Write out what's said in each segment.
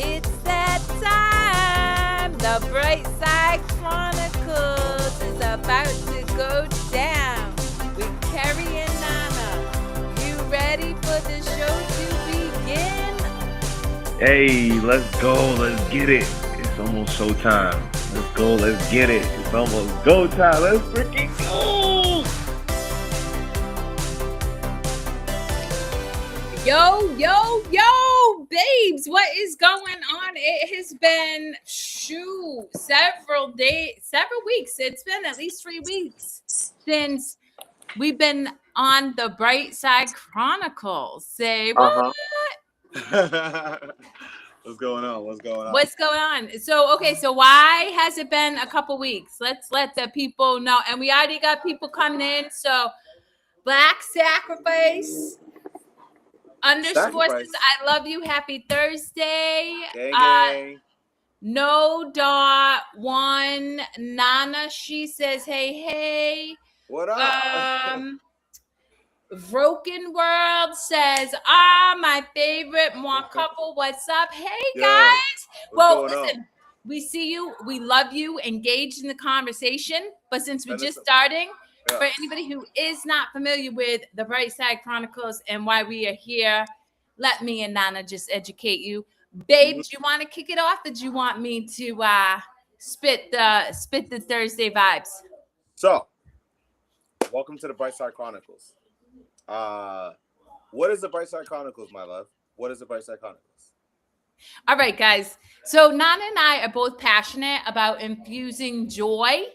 It's that time. The Bright Side Chronicles is about to go down with Kerri and Nana. You ready for the show to begin? Hey, let's go. Let's get it. It's almost showtime. Let's go. Let's get it. It's almost go time. Let's freaking go. Yo, babes, what is going on? It has been, several weeks. It's been at least 3 weeks since we've been on the Bright Side Chronicles. Say what? What's going on? What's going on? So why has it been a couple weeks? Let's let the people know. And we already got people coming in. So Black Sacrifice. Underscore says, I love you. Happy Thursday. Gang. No.1 Nana, she says, hey. What up? Broken World says, my favorite more couple. What's up? Hey, guys. Well, listen, we see you. We love you. Engage in the conversation. But since we're just starting, for anybody who is not familiar with the Bright Side Chronicles and why we are here, let me and Nana just educate you. Babe, do you want to kick it off, or do you want me to spit the Thursday vibes? So, welcome to the Bright Side Chronicles. What is the Bright Side Chronicles, my love? What is the Bright Side Chronicles? All right, guys. So Nana and I are both passionate about infusing joy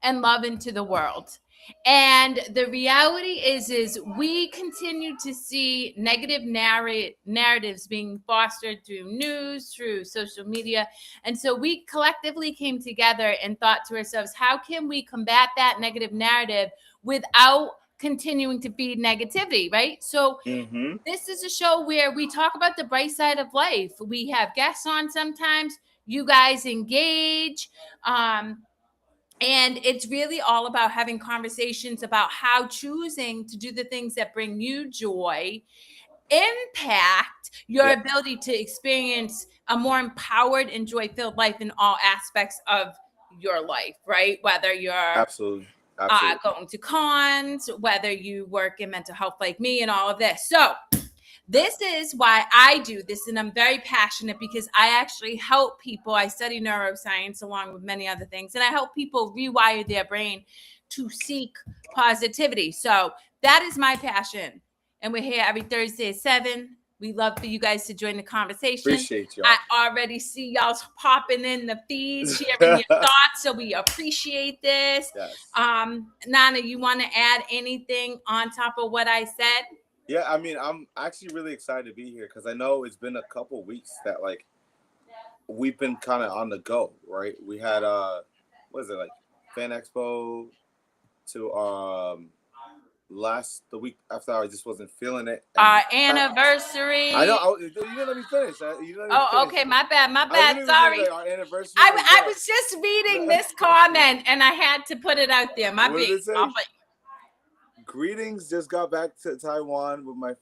and love into the world. And the reality is we continue to see negative narratives being fostered through news, through social media. And so we collectively came together and thought to ourselves, how can we combat that negative narrative without continuing to feed negativity, right? So This is a show where we talk about the bright side of life. We have guests on sometimes. You guys engage. And it's really all about having conversations about how choosing to do the things that bring you joy impact your ability to experience a more empowered and joy-filled life in all aspects of your life, right? Whether you're absolutely. Going to cons, whether you work in mental health like me and all of this. So this is why I do this, and I'm very passionate because I actually help people. I study neuroscience along with many other things, and I help people rewire their brain to seek positivity. So that is my passion, and we're here every Thursday at 7. We love for you guys to join the conversation. Appreciate y'all. I already see y'all popping in the feeds, sharing your thoughts, so we appreciate this. Yes. Nana, you want to add anything on top of what I said? Yeah, I mean, I'm actually really excited to be here because I know it's been a couple weeks that we've been kind of on the go, right? We had Fan Expo to the week after I just wasn't feeling it. Our anniversary. I know. You didn't let me finish. Okay, my bad. Sorry. Our anniversary. I was just reading this comment and I had to put it out there. My bad. Greetings. Just got back to Taiwan with my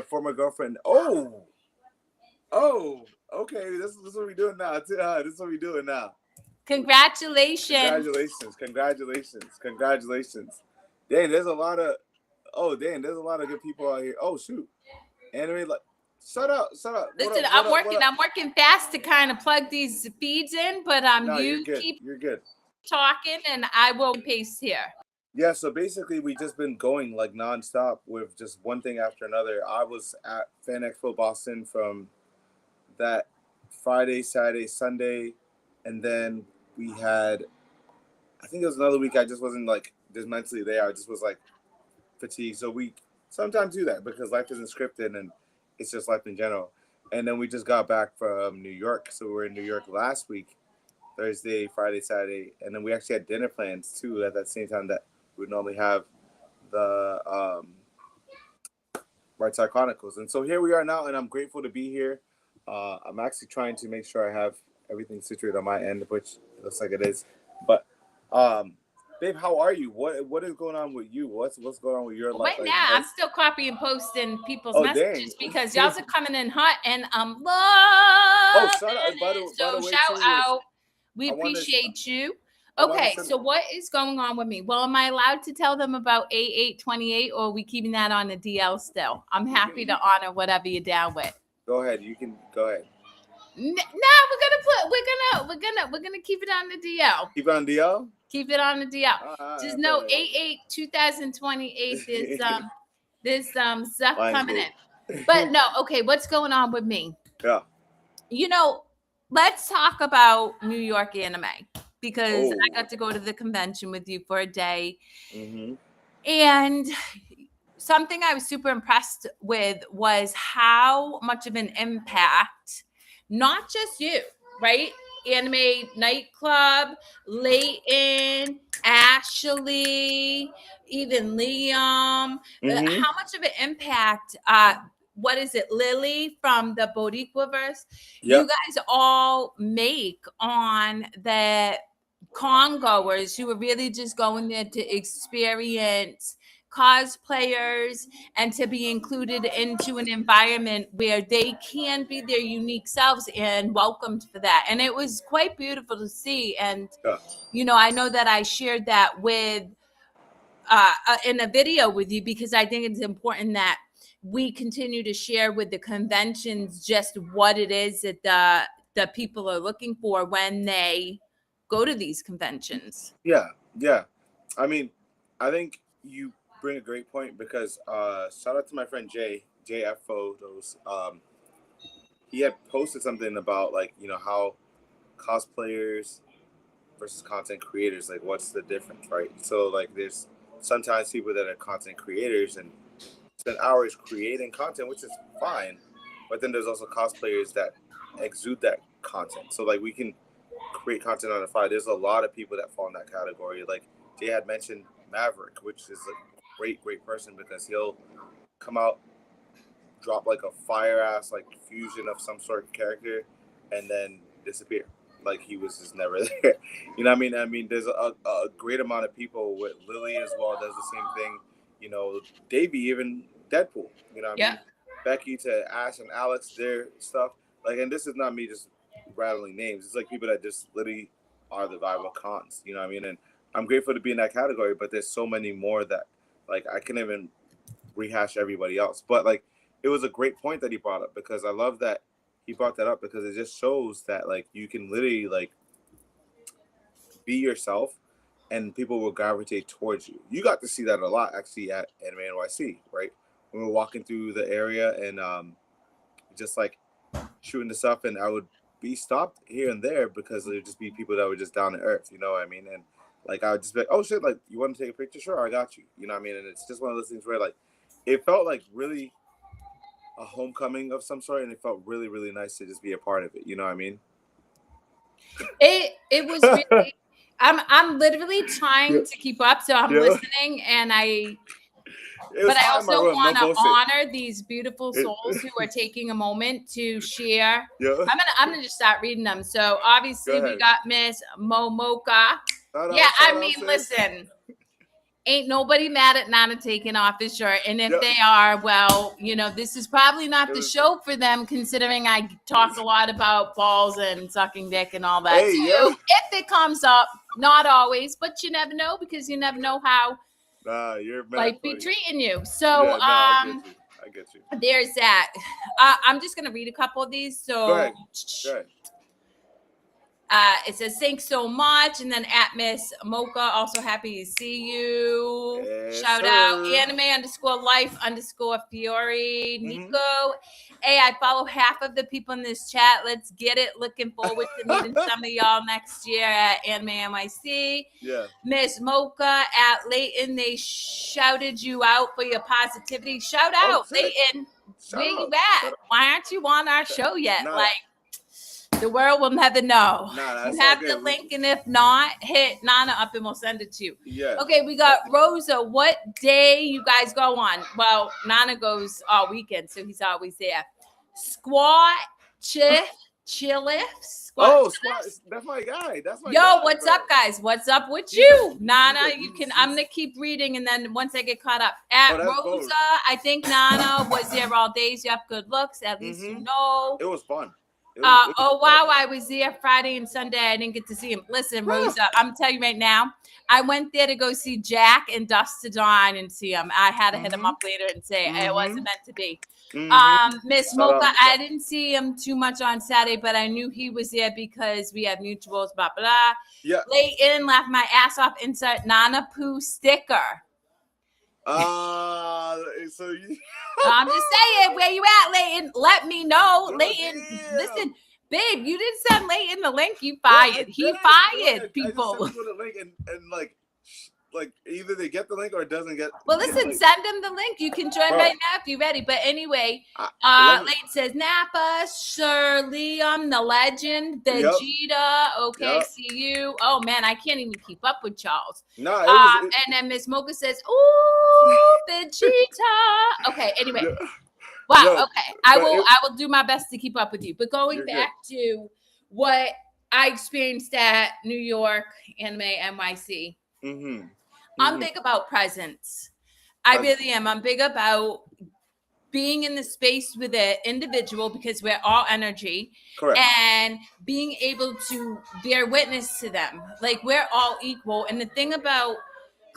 former girlfriend. Oh, okay. This is what we're doing now. This is what we're doing now. Congratulations. Dang, there's a lot of good people out here. Oh shoot. Anyway, shut up. Listen, I'm working fast to kind of plug these feeds in, but you're good. Talking and I will paste here. Yeah, so basically we just been going like nonstop with just one thing after another. I was at Fan Expo Boston from that Friday, Saturday, Sunday, and then we had, I think it was another week I just wasn't just mentally there. I just was fatigued. So we sometimes do that because life isn't scripted and it's just life in general. And then we just got back from New York. So we were in New York last week, Thursday, Friday, Saturday, and then we actually had dinner plans too at that same time that we would normally have the Bright Side Chronicles. And so here we are now, and I'm grateful to be here. I'm actually trying to make sure I have everything situated on my end, which it looks like it is. But Babe, how are you? What is going on with you? What's going on with your life? Right now, I'm still copying and posting people's Oh, messages dang. because y'all are coming in hot and I'm loving Oh, shout out, it. by the So way, shout too, out. We I wanna- appreciate you. I wanna Okay, send- so what is going on with me? Well, am I allowed to tell them about 8828 or are we keeping that on the DL still? I'm happy to honor whatever you're down with. Go ahead. You can go ahead. No, we're gonna keep it on the DL. Keep it on DL? Keep it on the DL. Just know bet. 8/8/2028 there's stuff Mine's coming good. in. But no, okay, what's going on with me? Yeah. You know, let's talk about New York anime because Oh. I got to go to the convention with you for a day. Mm-hmm. And something I was super impressed with was how much of an impact, not just you, right? Anime Nightclub, Leighton, Ashley, even Liam, Mm-hmm. how much of an impact, what is it, Lily from the Bodiquaverse? Yep. You guys all make on the Congoers who are really just going there to experience cosplayers and to be included into an environment where they can be their unique selves and welcomed for that. And it was quite beautiful to see. And, Yeah. you know, I know that I shared that with in a video with you because I think it's important that we continue to share with the conventions just what it is that the people are looking for when they go to these conventions. Yeah. I mean, I think you bring a great point because shout out to my friend JF Photos. He had posted something about like, you know, how cosplayers versus content creators, like what's the difference, right? So like there's sometimes people that are content creators and spend hours creating content, which is fine, but then there's also cosplayers that exude that content. So like we can create content on the fly. There's a lot of people that fall in that category. Like Jay had mentioned Maverick, which is a great person because he'll come out, drop like a fire ass like fusion of some sort of character, and then disappear. Like he was just never there. You know what I mean? I mean, there's a great amount of people with Lily as well does the same thing. You know, Davey, even Deadpool. You know what I mean? Becky to Ash and Alex, their stuff. Like, and this is not me just rattling names. It's like people that just literally are the viral cons. You know what I mean? And I'm grateful to be in that category, but there's so many more that like I can't even rehash everybody else. But like it was a great point that he brought up because I love that he brought that up because it just shows that like you can literally like be yourself and people will gravitate towards you. You got to see that a lot actually at Anime NYC, right? When we were walking through the area and just like shooting the stuff, and I would be stopped here and there because there would just be people that were just down to earth, you know what I mean? And like I would just be like, oh shit, like you want to take a picture? Sure, I got you. You know what I mean? And it's just one of those things where like it felt like really a homecoming of some sort, and it felt really, really nice to just be a part of it. You know what I mean? It was really I'm literally trying to keep up, so I'm listening and I also want to honor these beautiful souls who are taking a moment to share. I'm gonna just start reading them. So obviously we got Miss Momoka. I mean, listen, ain't nobody mad at Nana taking off his shirt. And if they are, well, you know, this is probably not the show for them, considering I talk a lot about balls and sucking dick and all that too. If it comes up, not always, but you never know because you never know how life be treating you. So I get you. There's that. I'm just gonna read a couple of these. So go ahead. It says thanks so much, and then at Miss Mocha, also happy to see you. Shout out anime_life_Fiore Nico. Hey, I follow half of the people in this chat. Let's get it. Looking forward to meeting some of y'all next year at Anime NYC. Miss Mocha at Leighton, they shouted you out for your positivity. Shout out, Leighton. Where you at? Why aren't you on our show yet? The world will never know. You have the link, and if not, hit Nana up and we'll send it to you. Okay, we got Rosa. What day you guys go on? Well, Nana goes all weekend, so he's always there. Squat, Chillifts. Oh, Squat. That's my guy. That's my Yo, guy, what's bro. up, guys? What's up with He's you? a- Nana, he's a- you can, he's- I'm going to keep reading, and then once I get caught up. At that's Rosa, both. I think Nana was there all days. Yep, good looks. At least you know. It was fun. It was Oh, fun. wow, I was there Friday and Sunday. I didn't get to see him. Listen, Rosa, I'm telling you right now, I went there to go see Jack and Dust to Dawn and see him. I had to hit him up later and say it wasn't meant to be. Miss Mocha, I didn't see him too much on Saturday, but I knew he was there because we have mutuals, blah, blah. Yeah. Layton laughed my ass off, insert Nana Poo sticker. So you... I'm just saying, where you at, Layton? Let me know. Layton, listen, babe, you didn't send Layton the link. You fired. He fired people. I just sent the link and like either they get the link or it doesn't get. Well, listen, send him the link. You can join right now if you're ready. But anyway, Layton says Napa, Shirley, the legend, Vegeta. Okay, see you. Oh man, I can't even keep up with Charles. No, and then Miss Mocha says, "Ooh, Vegeta." Okay, anyway. Wow. Okay, I will do my best to keep up with you. But going back to what I experienced at New York Anime NYC. I'm big about presence. I really am. I'm big about being in the space with an individual because we're all energy. Correct. And being able to bear witness to them. Like we're all equal. And the thing about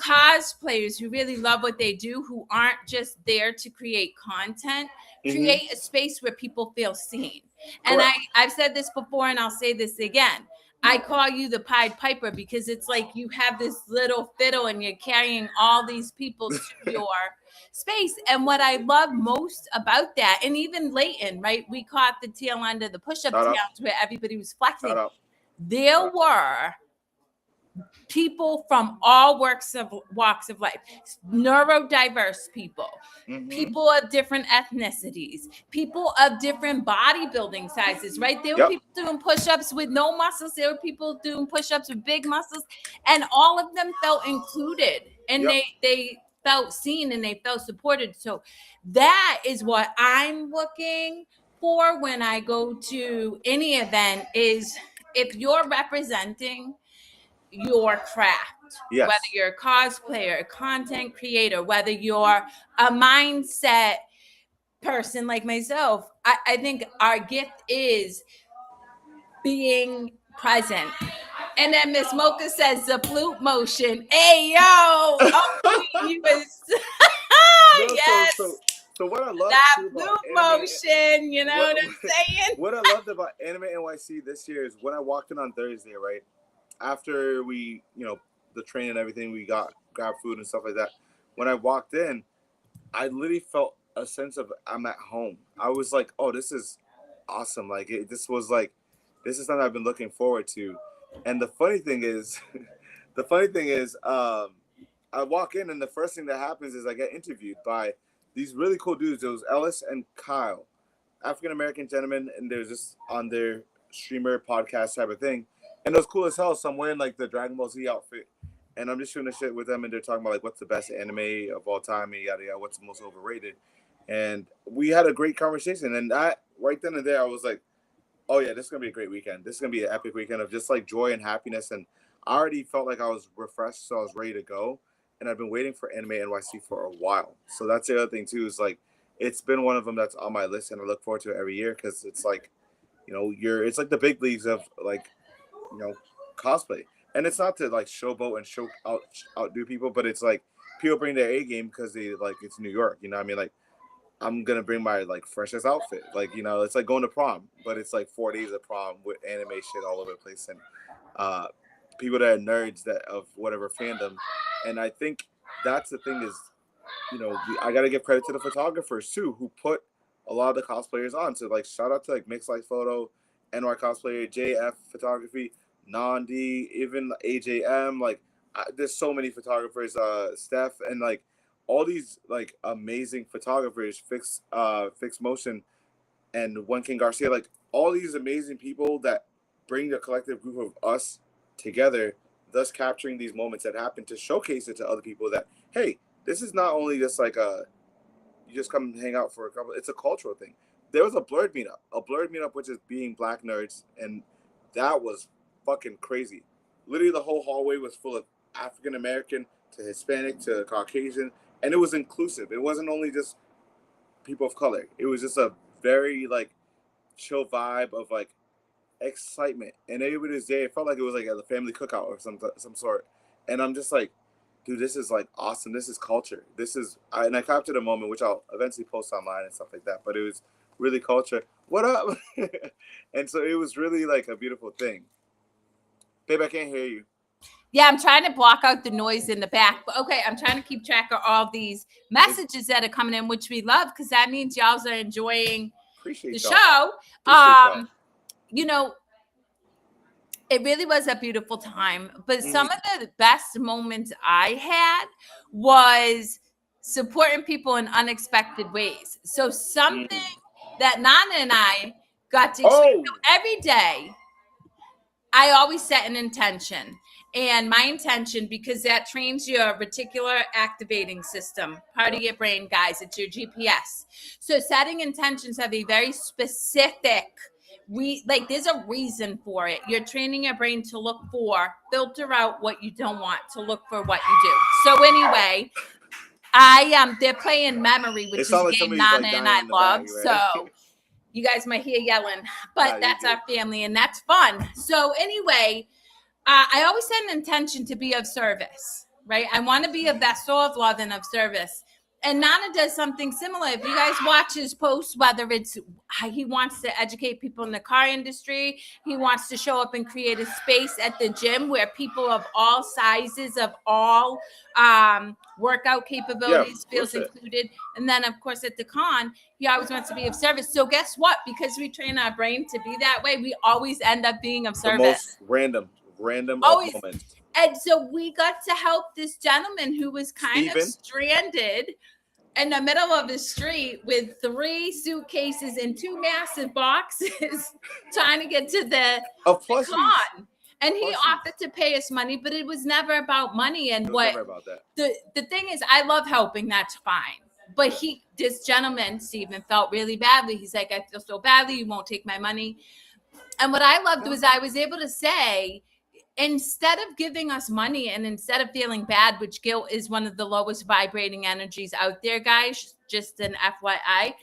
cosplayers who really love what they do, who aren't just there to create content, create a space where people feel seen. And I've said this before and I'll say this again. I call you the Pied Piper because it's like you have this little fiddle and you're carrying all these people to your space. And what I love most about that, and even Layton, right? We caught the tail end of the push-up challenge where everybody was flexing. There were people from all walks of life, neurodiverse people, people of different ethnicities, people of different bodybuilding sizes, right? There were people doing push-ups with no muscles. There were people doing push-ups with big muscles, and all of them felt included, and they felt seen and they felt supported. So that is what I'm looking for when I go to any event, is if you're representing your craft, whether you're a cosplayer, a content creator, whether you're a mindset person like myself, I think our gift is being present. And then Miss Mocha says the flute motion. Hey, yo. Oh, he was. Yes. So what I love that flute motion, you know what I'm saying? What I loved about Anime NYC this year is when I walked in on Thursday, right? After we, the train and everything, we grabbed food and stuff like that. When I walked in, I literally felt a sense of I'm at home. I was like, oh, this is awesome. Like this is something I've been looking forward to. And the funny thing is, I walk in and the first thing that happens is I get interviewed by these really cool dudes. It was Ellis and Kyle, African-American gentlemen, and they're just on their streamer podcast type of thing. And it was cool as hell. So I'm wearing like the Dragon Ball Z outfit, and I'm just shooting the shit with them. And they're talking about like what's the best anime of all time, and yada yada, what's the most overrated. And we had a great conversation. And that right then and there, I was like, oh yeah, this is gonna be a great weekend. This is gonna be an epic weekend of just like joy and happiness. And I already felt like I was refreshed, so I was ready to go. And I've been waiting for Anime NYC for a while. So that's the other thing too, is like it's been one of them that's on my list, and I look forward to it every year because it's like, it's like the big leagues of like, cosplay. And it's not to like showboat and outdo people, but it's like people bring their A game because they like it's New York. You know what I mean? Like I'm gonna bring my like freshest outfit. Like it's like going to prom, but it's like 4 days of prom with anime shit all over the place and people that are nerds that of whatever fandom. And I think that's the thing is, I gotta give credit to the photographers too who put a lot of the cosplayers on. So like shout out to like Mixed Life Photo, NY Cosplayer, JF Photography, Nandi, even AJM. Like there's so many photographers, Steph, and like all these like amazing photographers, Fix Motion, and One King Garcia. Like all these amazing people that bring the collective group of us together, thus capturing these moments that happen to showcase it to other people that, hey, this is not only just like you just come and hang out for a couple. It's a cultural thing. there was a blurred meetup, which is being black nerds, and that was fucking crazy. Literally, the whole hallway was full of African American to Hispanic to Caucasian, and it was inclusive. It wasn't only just people of color. It was just a very like chill vibe of like excitement, and everybody was there. It felt like it was like at a family cookout or some sort. And I'm just like, dude, this is like awesome. This is culture. And I captured a moment which I'll eventually post online and stuff like that. But it was really culture. What up? And so it was really like a beautiful thing. Babe, I can't hear you. Yeah, I'm trying to block out the noise in the back. But okay, I'm trying to keep track of all these messages that are coming in, which we love, because that means y'all are enjoying the show. You know, it really was a beautiful time. But some of the best moments I had was supporting people in unexpected ways. So something that Nana and I got to experience every day, I always set an intention. And my intention, because that trains your reticular activating system, part of your brain, guys, it's your GPS. So setting intentions have a very specific, there's a reason for it. You're training your brain to filter out what you don't want, to look for what you do. So anyway, they're playing Memory, which is a game Nana and I love. Bag, right? So you guys might hear yelling, but that's our family and that's fun. So anyway, I always set an intention to be of service, right? I want to be a vessel of love and of service. And Nana does something similar. If you guys watch his posts, whether it's he wants to educate people in the car industry, he wants to show up and create a space at the gym where people of all sizes, of all workout capabilities feels included. And then, of course, at the con, he always wants to be of service. So guess what? Because we train our brain to be that way, we always end up being of service. The most random moments. And so we got to help this gentleman who was kind of stranded in the middle of the street with 3 suitcases and 2 massive boxes trying to get to the con. And he offered to pay us money, but it was never about money. And never about that. The thing is, I love helping. That's fine. But this gentleman, Stephen, felt really badly. He's like, I feel so badly. You won't take my money. And what I loved was I was able to say, instead of giving us money and instead of feeling bad, which guilt is one of the lowest vibrating energies out there, guys, just an FYI,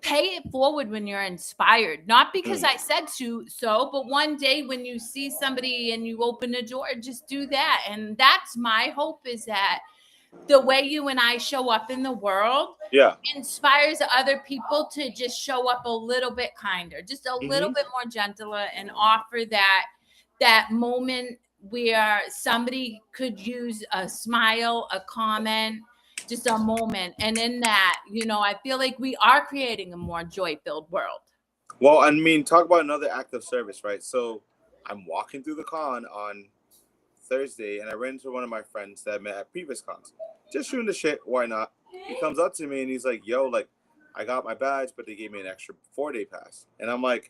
pay it forward when you're inspired. Not because I said so, but one day when you see somebody and you open a door, just do that. And that's my hope, is that the way you and I show up in the world inspires other people to just show up a little bit kinder, just a little bit more gentler, and offer that moment where somebody could use a smile, a comment, just a moment. And in that, I feel like we are creating a more joy-filled world. Well, I mean, talk about another act of service, right? So I'm walking through the con on Thursday, and I ran into one of my friends that I met at previous cons. Just shooting the shit, why not? He comes up to me and he's like, yo, like, I got my badge, but they gave me an extra 4-day pass. And I'm like,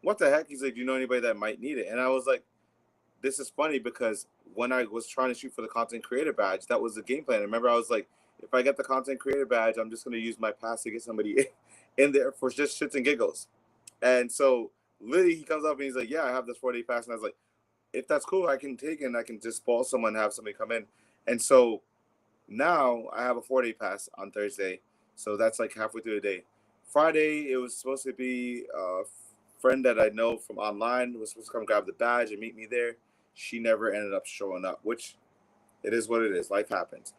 what the heck? He's like, do you know anybody that might need it? And I was like, this is funny, because when I was trying to shoot for the content creator badge, that was the game plan. I remember I was like, if I get the content creator badge, I'm just going to use my pass to get somebody in there for just shits and giggles. And so literally he comes up and he's like, yeah, I have this 4-day pass. And I was like, if that's cool, I can take it and I can just spoil someone and have somebody come in. And so now I have a 4-day pass on Thursday. So that's like halfway through the day. Friday, it was supposed to be a friend that I know from online was supposed to come grab the badge and meet me there. She never ended up showing up, which it is what it is. Life happens.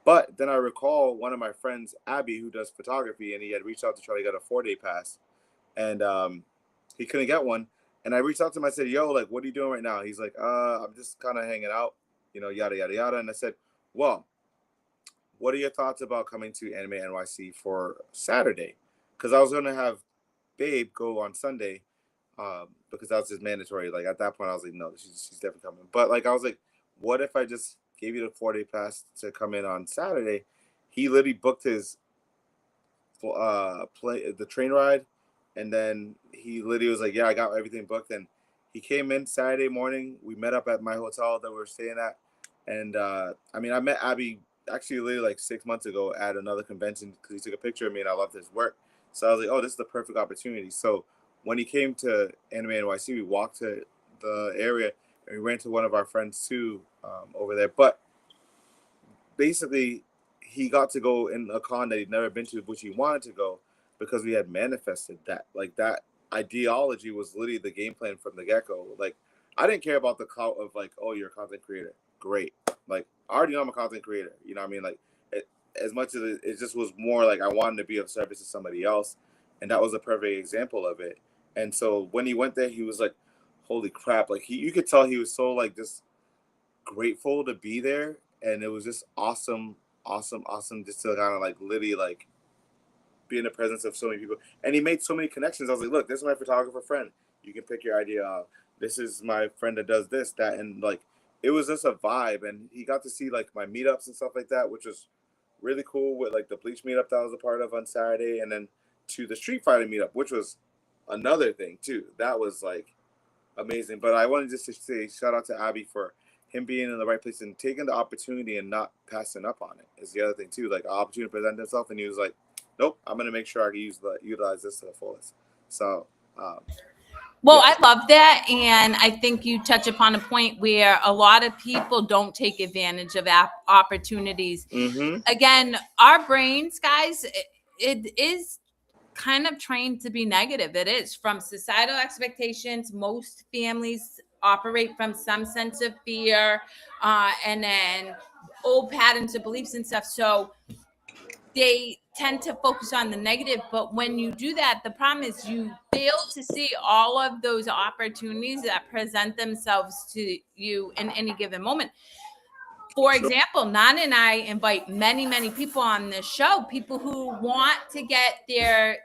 But then I recall one of my friends, Abby, who does photography, and he had reached out to try to get a 4-day pass. And he couldn't get one. And I reached out to him. I said, yo, like, what are you doing right now? He's like, I'm just kind of hanging out, yada, yada, yada. And I said, well, what are your thoughts about coming to Anime NYC for Saturday? Because I was going to have Babe go on Sunday. Because that was just mandatory. Like, at that point, I was like, no, she's definitely coming. But, like, I was like, what if I just gave you the 4-day pass to come in on Saturday? He literally booked his the train ride, and then he literally was like, yeah, I got everything booked. And he came in Saturday morning. We met up at my hotel that we were staying at. And, I met Abby actually literally like 6 months ago at another convention because he took a picture of me, and I loved his work. So I was like, oh, this is the perfect opportunity. So when he came to Anime NYC, we walked to the area and we ran to one of our friends too over there. But basically, he got to go in a con that he'd never been to, which he wanted to go because we had manifested that. Like, that ideology was literally the game plan from the get-go. Like, I didn't care about the clout of like, oh, you're a content creator. Great. Like, I already know I'm a content creator. You know what I mean? Like, as much as it just was more like I wanted to be of service to somebody else. And that was a perfect example of it. And so when he went there, he was like, holy crap. Like, you could tell he was so like just grateful to be there. And it was just awesome just to kind of like literally like be in the presence of so many people. And he made so many connections. I was like, look, this is my photographer friend. You can pick your idea out. This is my friend that does this, that. And like, it was just a vibe. And he got to see like my meetups and stuff like that, which was really cool, with like the Bleach meetup that I was a part of on Saturday. And then to the Street Fighter meetup, which was another thing too. That was like amazing. But I wanted just to say shout out to Abby for him being in the right place and taking the opportunity and not passing up on it is the other thing too. Like, opportunity to present himself, and he was like, nope, I'm going to make sure I can utilize this to the fullest. So, well, yeah. I love that. And I think you touch upon a point where a lot of people don't take advantage of opportunities. Mm-hmm. Again, our brains, guys, it is kind of trained to be negative. It is from societal expectations. Most families operate from some sense of fear, and then old patterns of beliefs and stuff. So they tend to focus on the negative. But when you do that, the problem is you fail to see all of those opportunities that present themselves to you in any given moment. For example, Nana and I invite many, many people on this show, people who want to get their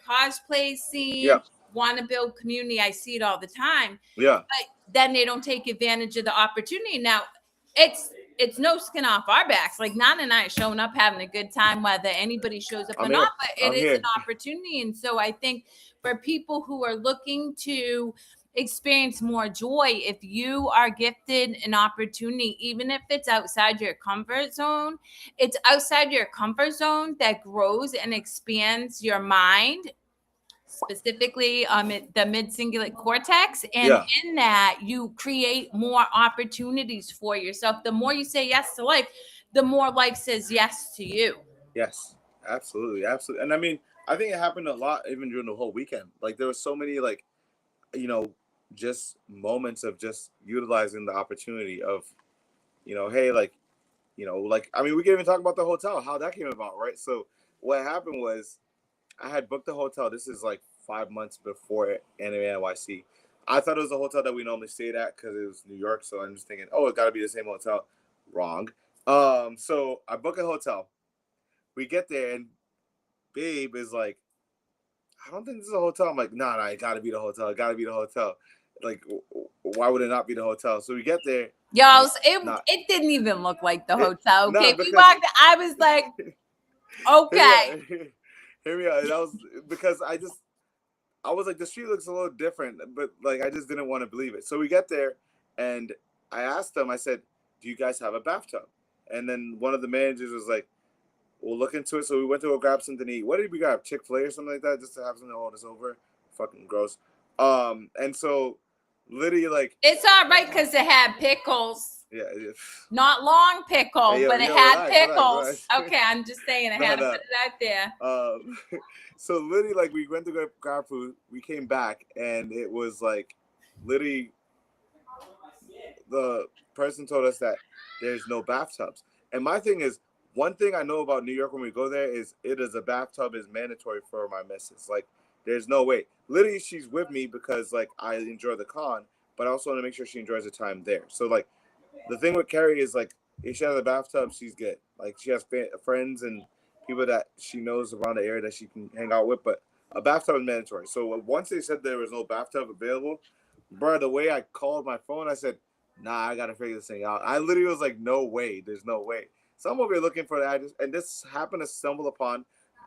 cosplay scene, want to build community. I see it all the time. Yeah. But then they don't take advantage of the opportunity. Now, it's no skin off our backs. Like, Nana and I are showing up, having a good time, whether anybody shows up or not, but it is an opportunity. And so I think for people who are looking to experience more joy, if you are gifted an opportunity, even if it's outside your comfort zone, it's outside your comfort zone that grows and expands your mind, specifically the mid-cingulate cortex. And in that, you create more opportunities for yourself. The more you say yes to life, the more life says yes to you. Yes, absolutely. And I mean, I think it happened a lot even during the whole weekend. Like, there were so many, like, you know, just moments of just utilizing the opportunity of, you know, hey, like, you know, like, I mean, we can even talk about the hotel, how that came about, right? So what happened was I had booked the hotel. This is like 5 months before Anime NYC. I thought it was a hotel that we normally stayed at because it was New York. So I'm just thinking, oh, it got to be the same hotel. Wrong. So I book a hotel. We get there and Babe is like, I don't think this is a hotel. I'm like, nah, it got to be the hotel. It got to be the hotel. Like, why would it not be the hotel? So we get there. Y'all, it didn't even look like the hotel. Okay, we walked. I was like, okay. Hear me out. That was because I was like, the street looks a little different, but like, I just didn't want to believe it. So we get there, and I asked them. I said, "Do you guys have a bathtub?" And then one of the managers was like, "We'll look into it." So we went to go grab something to eat. What did we grab? Chick-fil-A or something like that, just to have something to hold us over. Fucking gross. And so literally, like, it's all right because it had pickles. Yeah. Not long pickles, but it had pickles. Relax. Okay, I'm just saying I had to put it out there. So literally, like, we went to go grab food. We came back, and it was like, literally, the person told us that there's no bathtubs. And my thing is, one thing I know about New York when we go there is a bathtub is mandatory for my missus. Like, there's no way. Literally, she's with me because, like, I enjoy the con, but I also want to make sure she enjoys the time there. So, like, the thing with Kerri is, like, if she has a bathtub, she's good. Like, she has friends and people that she knows around the area that she can hang out with, but a bathtub is mandatory. So once they said there was no bathtub available, bro, the way I called my phone, I said, nah, I got to figure this thing out. I literally was like, no way. There's no way. So I'm over here looking for the address, and this happened to stumble upon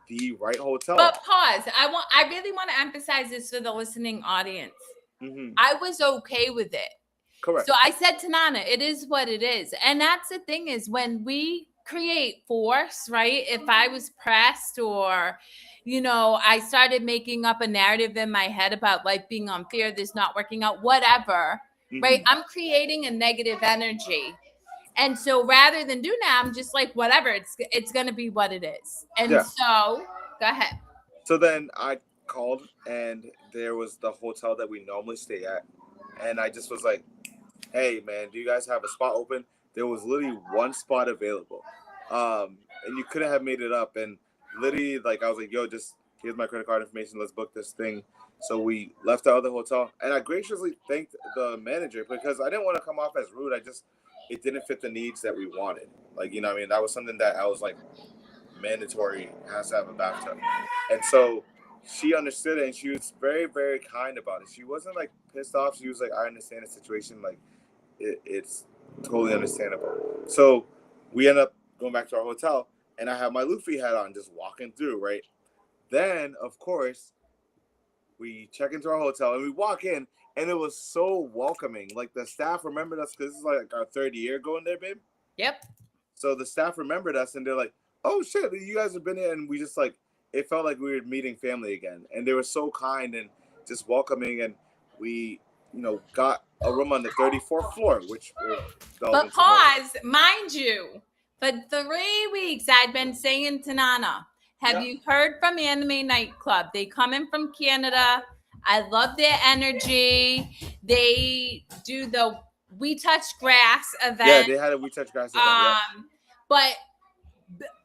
the right hotel. But pause. I really want to emphasize this for the listening audience. Mm-hmm. I was okay with it. Correct. So I said to Nana, it is what it is. And that's the thing is when we create force, right? If I was pressed or, you know, I started making up a narrative in my head about life being unfair, this not working out, whatever, right? I'm creating a negative energy. And so rather than do that, I'm just like, whatever, it's going to be what it is. And so go ahead. So then I called, and there was the hotel that we normally stay at. And I just was like, hey, man, do you guys have a spot open? There was literally one spot available. And you couldn't have made it up. And literally, like, I was like, yo, just here's my credit card information. Let's book this thing. So we left the other hotel. And I graciously thanked the manager because I didn't want to come off as rude. It didn't fit the needs that we wanted. Like, you know what I mean? That was something that I was like, mandatory, has to have a bathtub. And so she understood it, and she was very, very kind about it. She wasn't like pissed off. She was like, I understand the situation. Like, it's totally understandable. So we end up going back to our hotel, and I have my Luffy hat on, just walking through, right? Then, of course, we check into our hotel, and we walk in, and it was so welcoming. Like, the staff remembered us because this is like our third year going there, babe. Yep. So the staff remembered us, and they're like, oh, shit, you guys have been here. And we just, like, it felt like we were meeting family again. And they were so kind and just welcoming. And we, you know, got a room on the 34th floor, which... But pause, mind you, for 3 weeks, I've been saying to Nana, have you heard from Anime Nightclub? They come in from Canada. I love their energy. They do the We Touch Grass event. Yeah, they had a We Touch Grass event, But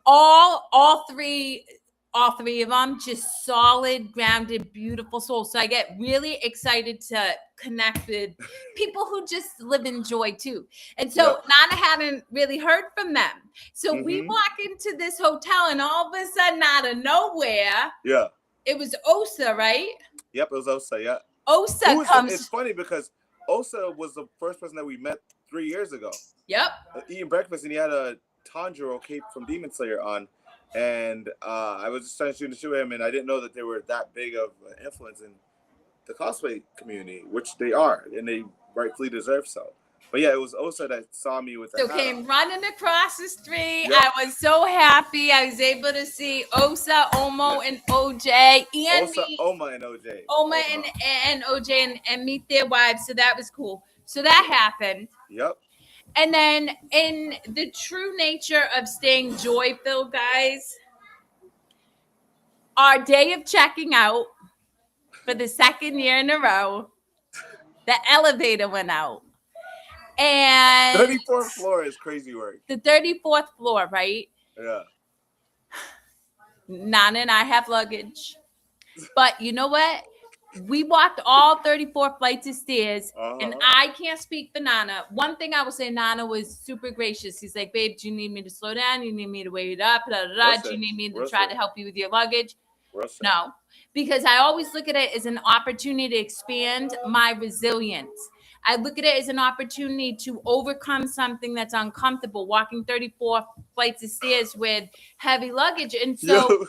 all three of them just solid, grounded, beautiful souls. So I get really excited to connect with people who just live in joy too. And so Nana hadn't really heard from them. So we walk into this hotel, and all of a sudden, out of nowhere, it was Osa, right? Yep, it was Osa, yeah. Osa comes. It's funny because Osa was the first person that we met 3 years ago. Yep. Eating breakfast, and he had a Tanjiro cape from Demon Slayer on. And I was just trying to shoot him, and I didn't know that they were that big of an influence in the cosplay community, which they are, and they rightfully deserve so. But yeah, it was Osa that saw me with that. So came running across the street. Yep. I was so happy. I was able to see Osa, Omo, and OJ, and Osa, Oma, and OJ. Oma and OJ, and meet their wives. So that was cool. So that happened. Yep. And then in the true nature of staying joy-filled, guys, our day of checking out for the second year in a row, the elevator went out. And 34th floor is crazy work. The 34th floor, right? Yeah. Nana and I have luggage. But you know what? We walked all 34 flights of stairs, and I can't speak for Nana. One thing I would say, Nana was super gracious. He's like, babe, do you need me to slow down? You need me to wait it up? Da, da, da. Do you need me to try to help you with your luggage? No, because I always look at it as an opportunity to expand my resilience. I look at it as an opportunity to overcome something that's uncomfortable, walking 34 flights of stairs with heavy luggage. And so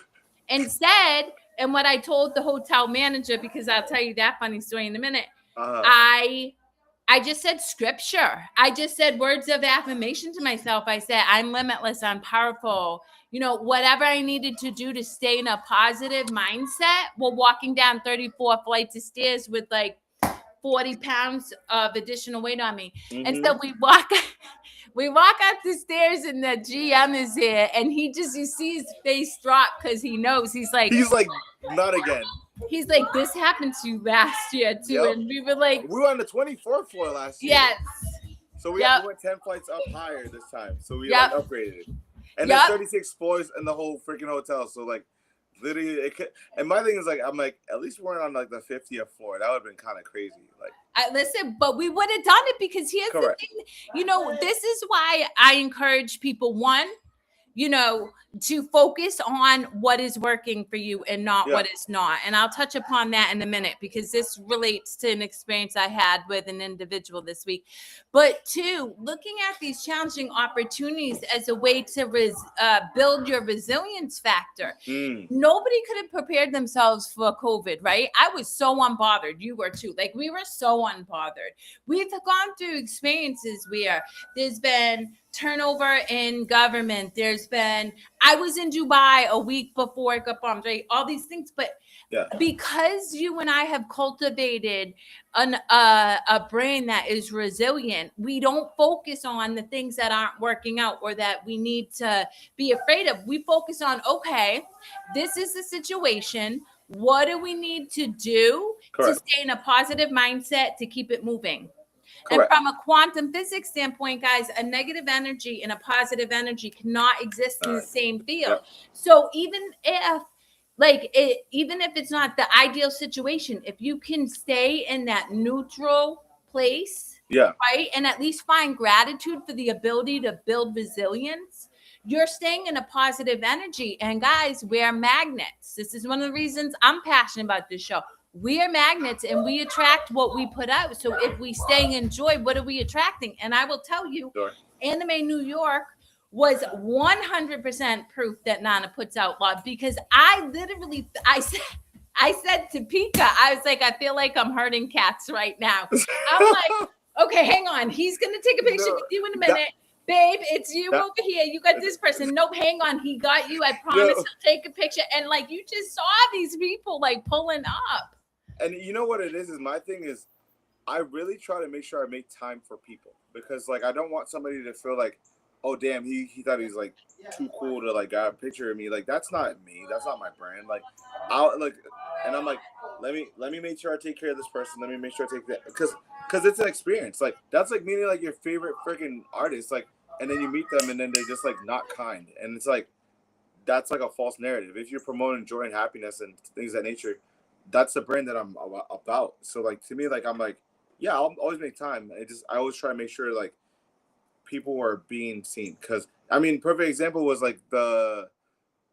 instead... And what I told the hotel manager, because I'll tell you that funny story in a minute, I just said scripture. I just said words of affirmation to myself. I said, I'm limitless, I'm powerful. You know, whatever I needed to do to stay in a positive mindset while walking down 34 flights of stairs with like 40 pounds of additional weight on me. And so we walk up the stairs, and the GM is there, and you see his face drop because he knows. He's like, not again. He's like, this happened to you last year too. Yep. And we were like, we were on the 24th floor last year. Yes. So we went 10 flights up higher this time. So we like upgraded. And there's 36 floors in the whole freaking hotel. So like literally and my thing is like, I'm like, at least we weren't on like the 50th floor. That would have been kind of crazy. Like, listen, but we would have done it because here's the thing. You know, this is why I encourage people. One, you know, to focus on what is working for you and not what is not. And I'll touch upon that in a minute because this relates to an experience I had with an individual this week. But two, looking at these challenging opportunities as a way to build your resilience factor. Nobody could have prepared themselves for COVID, right? I was so unbothered. You were too. Like, we were so unbothered. We've gone through experiences where there's been turnover in government. There's been, I was in Dubai a week before it got bombed, right? All these things. But because you and I have cultivated a brain that is resilient, we don't focus on the things that aren't working out or that we need to be afraid of. We focus on, okay, this is the situation. What do we need to do to stay in a positive mindset to keep it moving? And from a quantum physics standpoint, guys, a negative energy and a positive energy cannot exist in the same field. So even if it's not the ideal situation, if you can stay in that neutral place, right, and at least find gratitude for the ability to build resilience, you're staying in a positive energy. And guys, we're magnets. This is one of the reasons I'm passionate about this show. We are magnets and we attract what we put out. So if we stay in joy, what are we attracting? And I will tell you, Anime New York was 100% proof that Nana puts out love, because I said to Pika, I was like, I feel like I'm hurting cats right now. I'm like, okay, hang on. He's going to take a picture with you in a minute. Babe, it's you over here. You got this person. Nope, hang on. He got you. I promise he'll take a picture. And like, you just saw these people like pulling up. And you know what it is my thing is I really try to make sure I make time for people, because like I don't want somebody to feel like, oh damn, he thought he's like too cool to like get a picture of me. Like, that's not me. That's not my brand. Like, I'll like, and I'm like, let me make sure I take care of this person. Let me make sure I take that, because it's an experience. Like, that's like meeting like your favorite freaking artist, like, and then you meet them and then they're just like not kind, and it's like, that's like a false narrative. If you're promoting joy and happiness and things of that nature, that's the brand that I'm about. So like, to me, like, I'm like, yeah, I'll always make time. I always try to make sure like people are being seen. Because I mean, perfect example was like I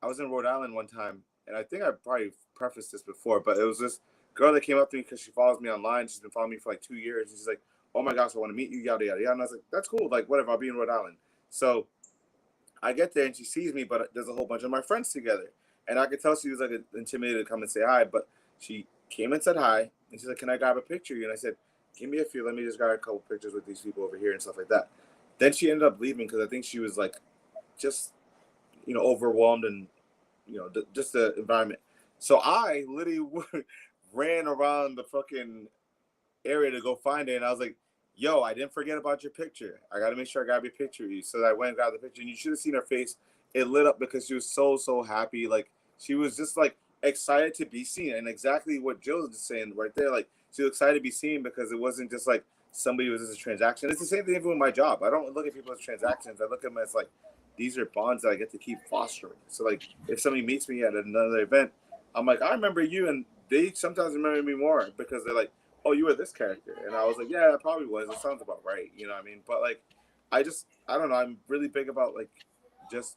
was in Rhode Island one time, and I think I probably prefaced this before, but it was this girl that came up to me because she follows me online. She's been following me for like 2 years, and she's like, oh my gosh, I want to meet you, yada yada yada. And I was like, that's cool, like whatever, I'll be in Rhode Island. So I get there and she sees me, but there's a whole bunch of my friends together, and I could tell she was like intimidated to come and say hi, but she came and said hi, and she's like, can I grab a picture? And I said, give me a few, let me just grab a couple pictures with these people over here and stuff like that. Then she ended up leaving because I think she was like just, you know, overwhelmed and, you know, just the environment. So I literally ran around the fucking area to go find her, and I was like, yo, I didn't forget about your picture. I got to make sure I grab your picture of you. So I went and grabbed the picture, and you should have seen her face. It lit up because she was so happy. Like, she was just like excited to be seen, and exactly what Jill was saying right there. Like, she was excited to be seen because it wasn't just like somebody was just a transaction. It's the same thing even with my job. I don't look at people as transactions. I look at them as like, these are bonds that I get to keep fostering. So like, if somebody meets me at another event, I'm like, I remember you, and they sometimes remember me more because they're like, oh, you were this character. And I was like, yeah, I probably was. It sounds about right. You know what I mean? But like, I don't know. I'm really big about like just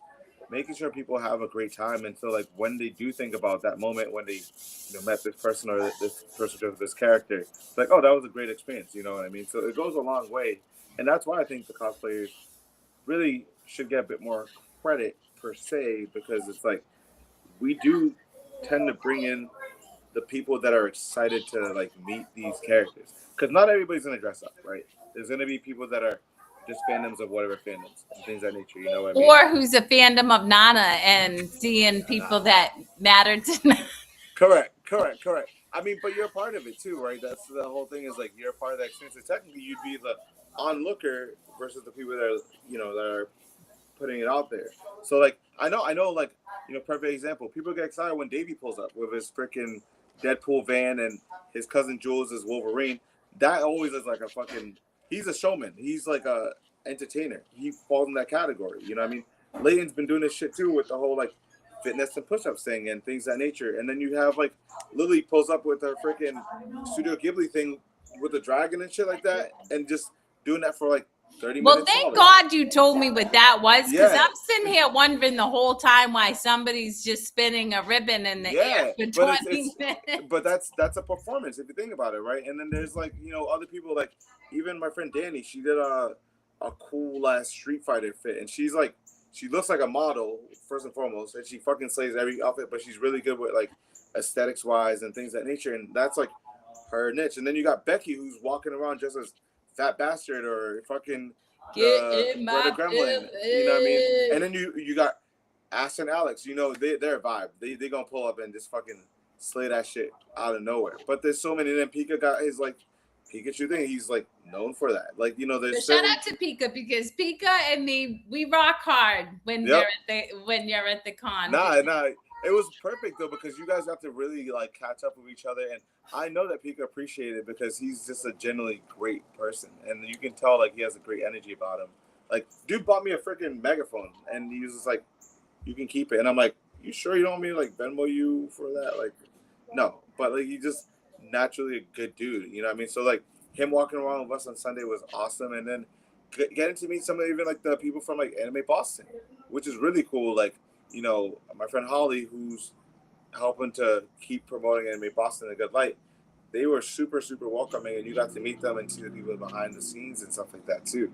making sure people have a great time. And so like, when they do think about that moment when they, you know, met this person or this person with this character, it's like, oh, that was a great experience. You know what I mean? So it goes a long way. And that's why I think the cosplayers really should get a bit more credit per se, because it's like, we do tend to bring in the people that are excited to like meet these characters, because not everybody's gonna dress up, right? There's gonna be people that are just fandoms of whatever fandoms and things of that nature, you know what I mean? Or who's a fandom of Nana and seeing people that matter to Nana. Correct. I mean, but you're a part of it too, right? That's the whole thing, is like, you're a part of that experience. So technically, you'd be the onlooker versus the people that are, you know, that are putting it out there. So like, I know, like, you know, perfect example. People get excited when Davey pulls up with his freaking Deadpool van and his cousin Jules is Wolverine. That always is like a fucking, he's a showman. He's like a entertainer. He falls in that category. You know what I mean? Layton's been doing this shit too with the whole like fitness and push-ups thing and things of that nature. And then you have like Lily pulls up with her freaking Studio Ghibli thing with the dragon and shit like that, and just doing that for like 30 Well, minutes thank solid. God you told me what that was, because Yeah. I'm sitting here wondering the whole time why somebody's just spinning a ribbon in the air for 20 minutes. But that's a performance if you think about it, right? And then there's like, other people, like even my friend Danny, she did a cool ass Street Fighter fit, and she's like, she looks like a model first and foremost, and she fucking slays every outfit, but she's really good with like aesthetics wise and things of that nature, and that's like her niche. And then you got Becky, who's walking around just as Fat Bastard or fucking Greta Gremlin, you know what I mean? And then you got Ash and Alex, they're a vibe. They gonna pull up and just fucking slay that shit out of nowhere. But there's so many. And then Pika got his like Pikachu thing. He's like known for that. Like, there's shout out to Pika, because Pika and me, we rock hard when you're at the con. Nah, it was perfect though, because you guys have to really like catch up with each other, and I know that Pika appreciated it because he's just a genuinely great person, and you can tell like he has a great energy about him. Like, dude bought me a freaking megaphone, and he was just like, "You can keep it," and I'm like, "You sure you don't want me to like Venmo you for that?" Like, no, but like he's just naturally a good dude, you know what I mean? So like him walking around with us on Sunday was awesome, and then getting to meet some of even like the people from like Anime Boston, which is really cool. Like, my friend Holly, who's helping to keep promoting Anime Boston in a good light, they were super, super welcoming, and you got to meet them and see the people behind the scenes and stuff like that too,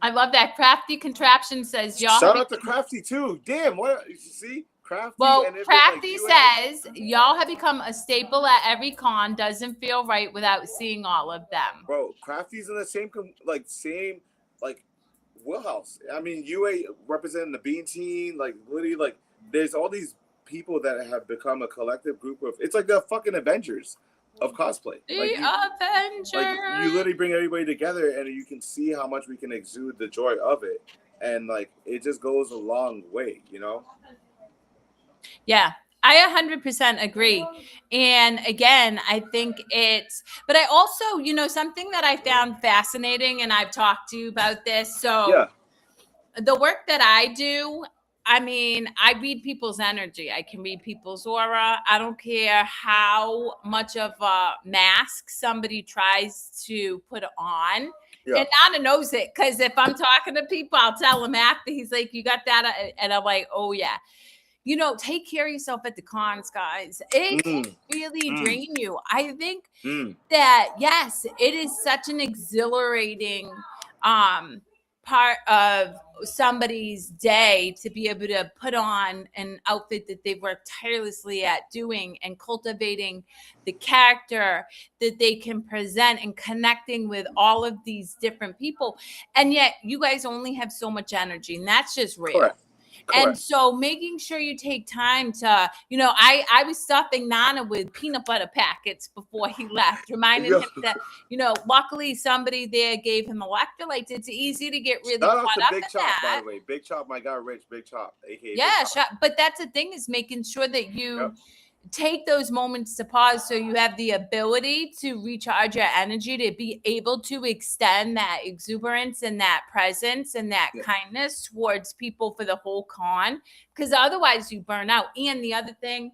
I love that. Crafty Contraption says, y'all. Shout out to Crafty too. Damn, what you see? Crafty. Well, and Crafty says, y'all have become a staple at every con. Doesn't feel right without seeing all of them. Bro, Crafty's in the same wheelhouse. I mean, UA representing the Bean Team, like literally, like there's all these people that have become a collective group of. It's like the fucking Avengers of cosplay. The Avengers. Like you literally bring everybody together, and you can see how much we can exude the joy of it, and like it just goes a long way, Yeah. I 100% agree. And again, I think but I also, something that I found fascinating, and I've talked to you about this. So the work that I do, I mean, I read people's energy. I can read people's aura. I don't care how much of a mask somebody tries to put on. Yeah. And Nana knows it, because if I'm talking to people, I'll tell him after. He's like, "You got that?" And I'm like, "Oh, yeah." Take care of yourself at the cons, guys. It can really drain you. I think that, yes, it is such an exhilarating part of somebody's day to be able to put on an outfit that they've worked tirelessly at doing and cultivating the character that they can present and connecting with all of these different people. And yet you guys only have so much energy, and that's just real. Correct. And so making sure you take time to, I was stuffing Nana with peanut butter packets before he left, reminding him that, luckily somebody there gave him electrolytes. It's easy to get really caught up in that. By the way, Big Chop, my guy Rich, Big Chop, aka but that's the thing, is making sure that you take those moments to pause, so you have the ability to recharge your energy, to be able to extend that exuberance and that presence and that kindness towards people for the whole con, because otherwise you burn out. And the other thing,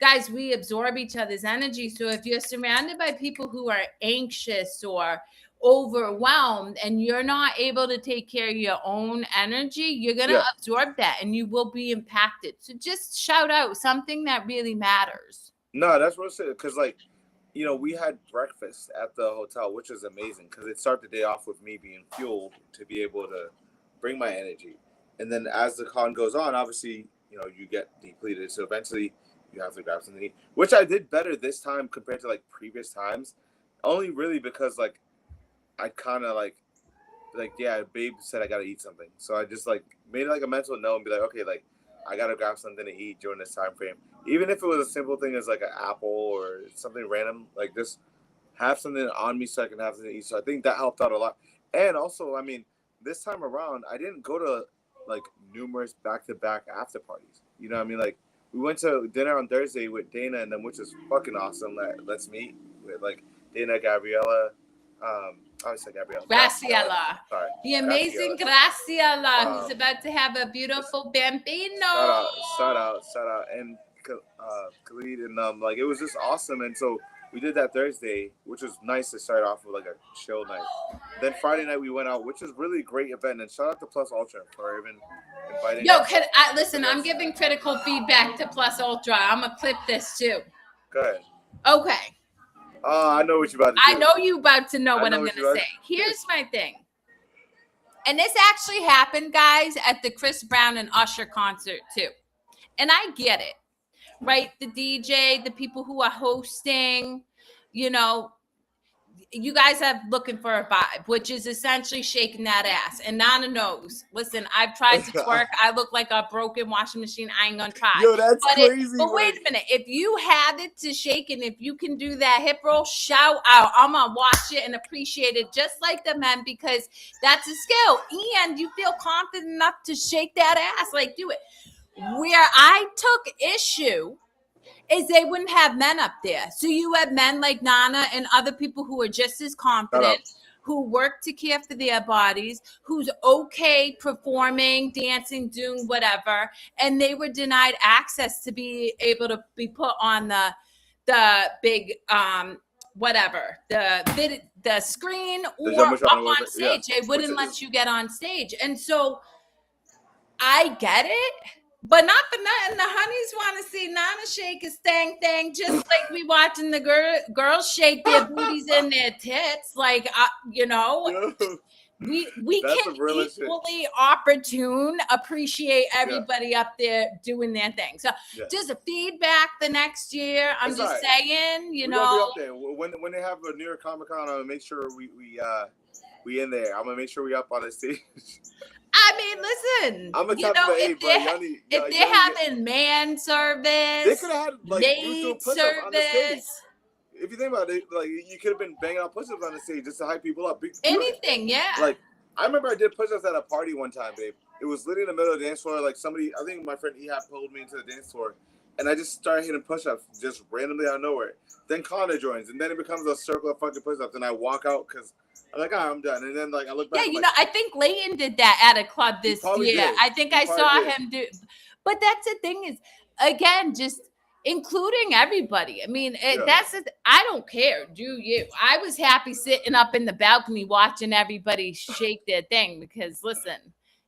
guys, we absorb each other's energy. So if you're surrounded by people who are anxious or overwhelmed and you're not able to take care of your own energy, you're going to absorb that and you will be impacted. So just shout out something that really matters. No, that's what I said. Because we had breakfast at the hotel, which is amazing, because it started the day off with me being fueled to be able to bring my energy. And then as the con goes on, obviously, you get depleted. So eventually you have to grab something to eat, which I did better this time compared to like previous times. Only really because like I kind of like babe said I gotta eat something, so I just like made like a mental note and be like, okay, like I gotta grab something to eat during this time frame, even if it was a simple thing as like an apple or something random, like just have something on me so I can have something to eat. So I think that helped out a lot. And also, I mean, this time around I didn't go to like numerous back-to-back after parties, you know what I mean? Like we went to dinner on Thursday with Dana and them, which is fucking awesome. Let's meet with like Dana, Gabriella, obviously Gabriella. Graciela. Sorry. The amazing Graciela, who's about to have a beautiful bambino. Shout out. And Khalid and like it was just awesome. And so we did that Thursday, which was nice to start off with like a chill night. Then Friday night we went out, which was really a great event. And shout out to Plus Ultra for even inviting Yo, us. listen, I'm giving critical feedback to Plus Ultra. I'm going to clip this too. Go ahead. Okay. I know what you're about to do. I know you about to know what I'm going to say. Here's my thing. And this actually happened, guys, at the Chris Brown and Usher concert too. And I get it, right? The DJ, the people who are hosting, you know, you guys have looking for a vibe, which is essentially shaking that ass. And Nana knows. Listen, I've tried to twerk. I look like a broken washing machine. I ain't gonna try. Yo, that's crazy. But wait a minute. If you have it to shake and if you can do that hip roll, shout out. I'm gonna watch it and appreciate it just like the men because that's a skill. And you feel confident enough to shake that ass. Like, do it. Where I took issue is they wouldn't have men up there. So you have men like Nana and other people who are just as confident, who work to care for their bodies, who's okay performing, dancing, doing whatever, and they were denied access to be able to be put on the big whatever, the screen or up on stage. They wouldn't let you get on stage. And so I get it. But not for nothing, the honeys want to see Nana shake his thing, just like we watching the girls shake their booties and their tits. Like, you know, we can equally opportune appreciate everybody up there doing their thing. So just a feedback the next year. I'm just saying, you know. Be up there. When they have a New York Comic Con, I'm going to make sure we in there. I'm going to make sure we up on the stage. I mean, listen. I'm a type of if they're having man service, they could have had like maid service. If you think about it, like you could have been banging out push-ups on the stage just to hype people up. Anything, yeah. Like I remember I did push-ups at a party one time, babe. It was literally in the middle of the dance floor. Like somebody, I think my friend Ehab pulled me into the dance floor, and I just started hitting push-ups just randomly out of nowhere. Then Connor joins, and then it becomes a circle of fucking push-ups, and I walk out because. I'm like, I'm done. And then, like, I look back. Yeah, you know, I think Leighton did that at a club this year. Did. I think I saw him do. But that's the thing is, again, just including everybody. I mean, I don't care. Do you? I was happy sitting up in the balcony watching everybody shake their thing because, listen,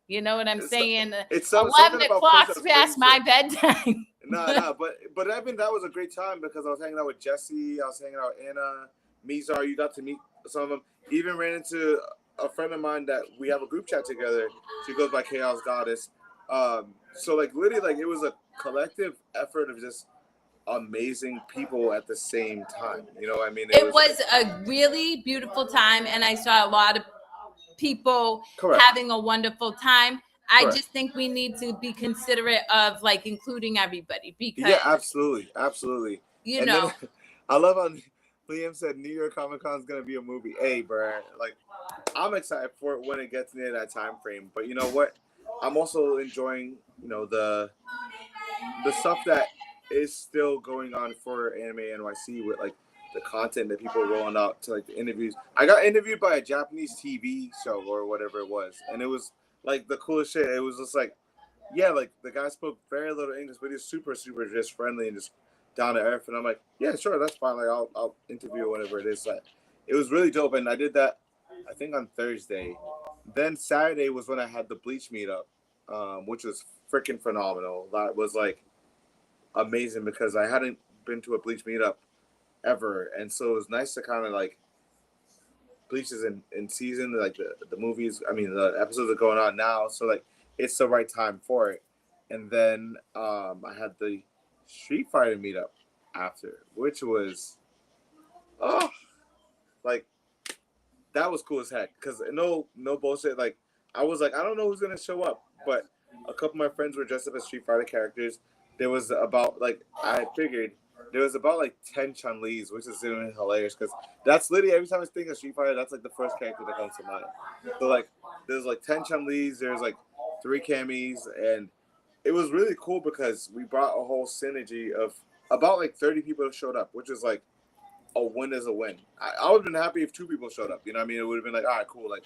you know what I'm saying? It's 11 o'clock's past my bedtime. But I mean, that was a great time because I was hanging out with Jesse. I was hanging out with Anna, Mizar. You got to meet some of them. Even ran into a friend of mine that we have a group chat together. She goes by Chaos Goddess. So like literally like it was a collective effort of just amazing people at the same time. You know what I mean? It was a really beautiful time and I saw a lot of people having a wonderful time. I just think we need to be considerate of like including everybody because absolutely. You know, then, I love how Liam said New York Comic Con is gonna be a movie. Hey, bro, like I'm excited for it when it gets near that time frame. But you know what? I'm also enjoying, you know, the stuff that is still going on for Anime NYC with like the content that people are rolling out to like the interviews. I got interviewed by a Japanese TV show or whatever it was, and it was like the coolest shit. It was just like, yeah, like the guy spoke very little English, but he was super just friendly and just down to earth, and I'm like, yeah, sure, that's fine. Like, I'll interview whatever it is. Like, it was really dope, and I did that, I think on Thursday. Then Saturday was when I had the Bleach meetup, which was freaking phenomenal. That was like amazing because I hadn't been to a Bleach meetup ever, and so it was nice to kind of like Bleach is in season, like the movies. I mean, the episodes are going on now, so like it's the right time for it. And then I had the Street Fighter meetup after, which was like that was cool as heck because no bullshit. Like I was like, I don't know who's gonna show up, but a couple of my friends were dressed up as Street Fighter characters. There was about like I figured there was about like 10 Chun-Li's, which is really hilarious because that's literally every time I think of Street Fighter, that's like the first character that comes to mind. So like there's like 10 Chun-Li's, there's like 3 Camis, and it was really cool because we brought a whole synergy of about like 30 people showed up, which is like a win is a win. I would have been happy if 2 people showed up. You know what I mean? It would have been like, all right, cool. Like,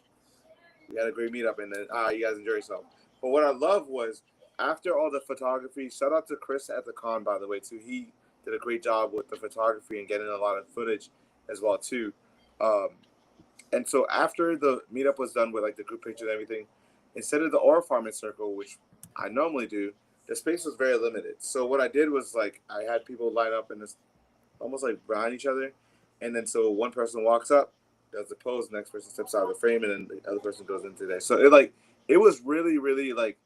we had a great meetup and then, you guys enjoy yourself. But what I love was after all the photography, shout out to Chris at the con, by the way, too. He did a great job with the photography and getting a lot of footage as well too. Um, and so after the meetup was done with like the group pictures and everything, instead of the aura farming circle, which I normally do, the space was very limited. So what I did was like I had people line up in this almost like behind each other, and then so one person walks up, does the pose, the next person steps out of the frame, and then the other person goes into there. So it was really like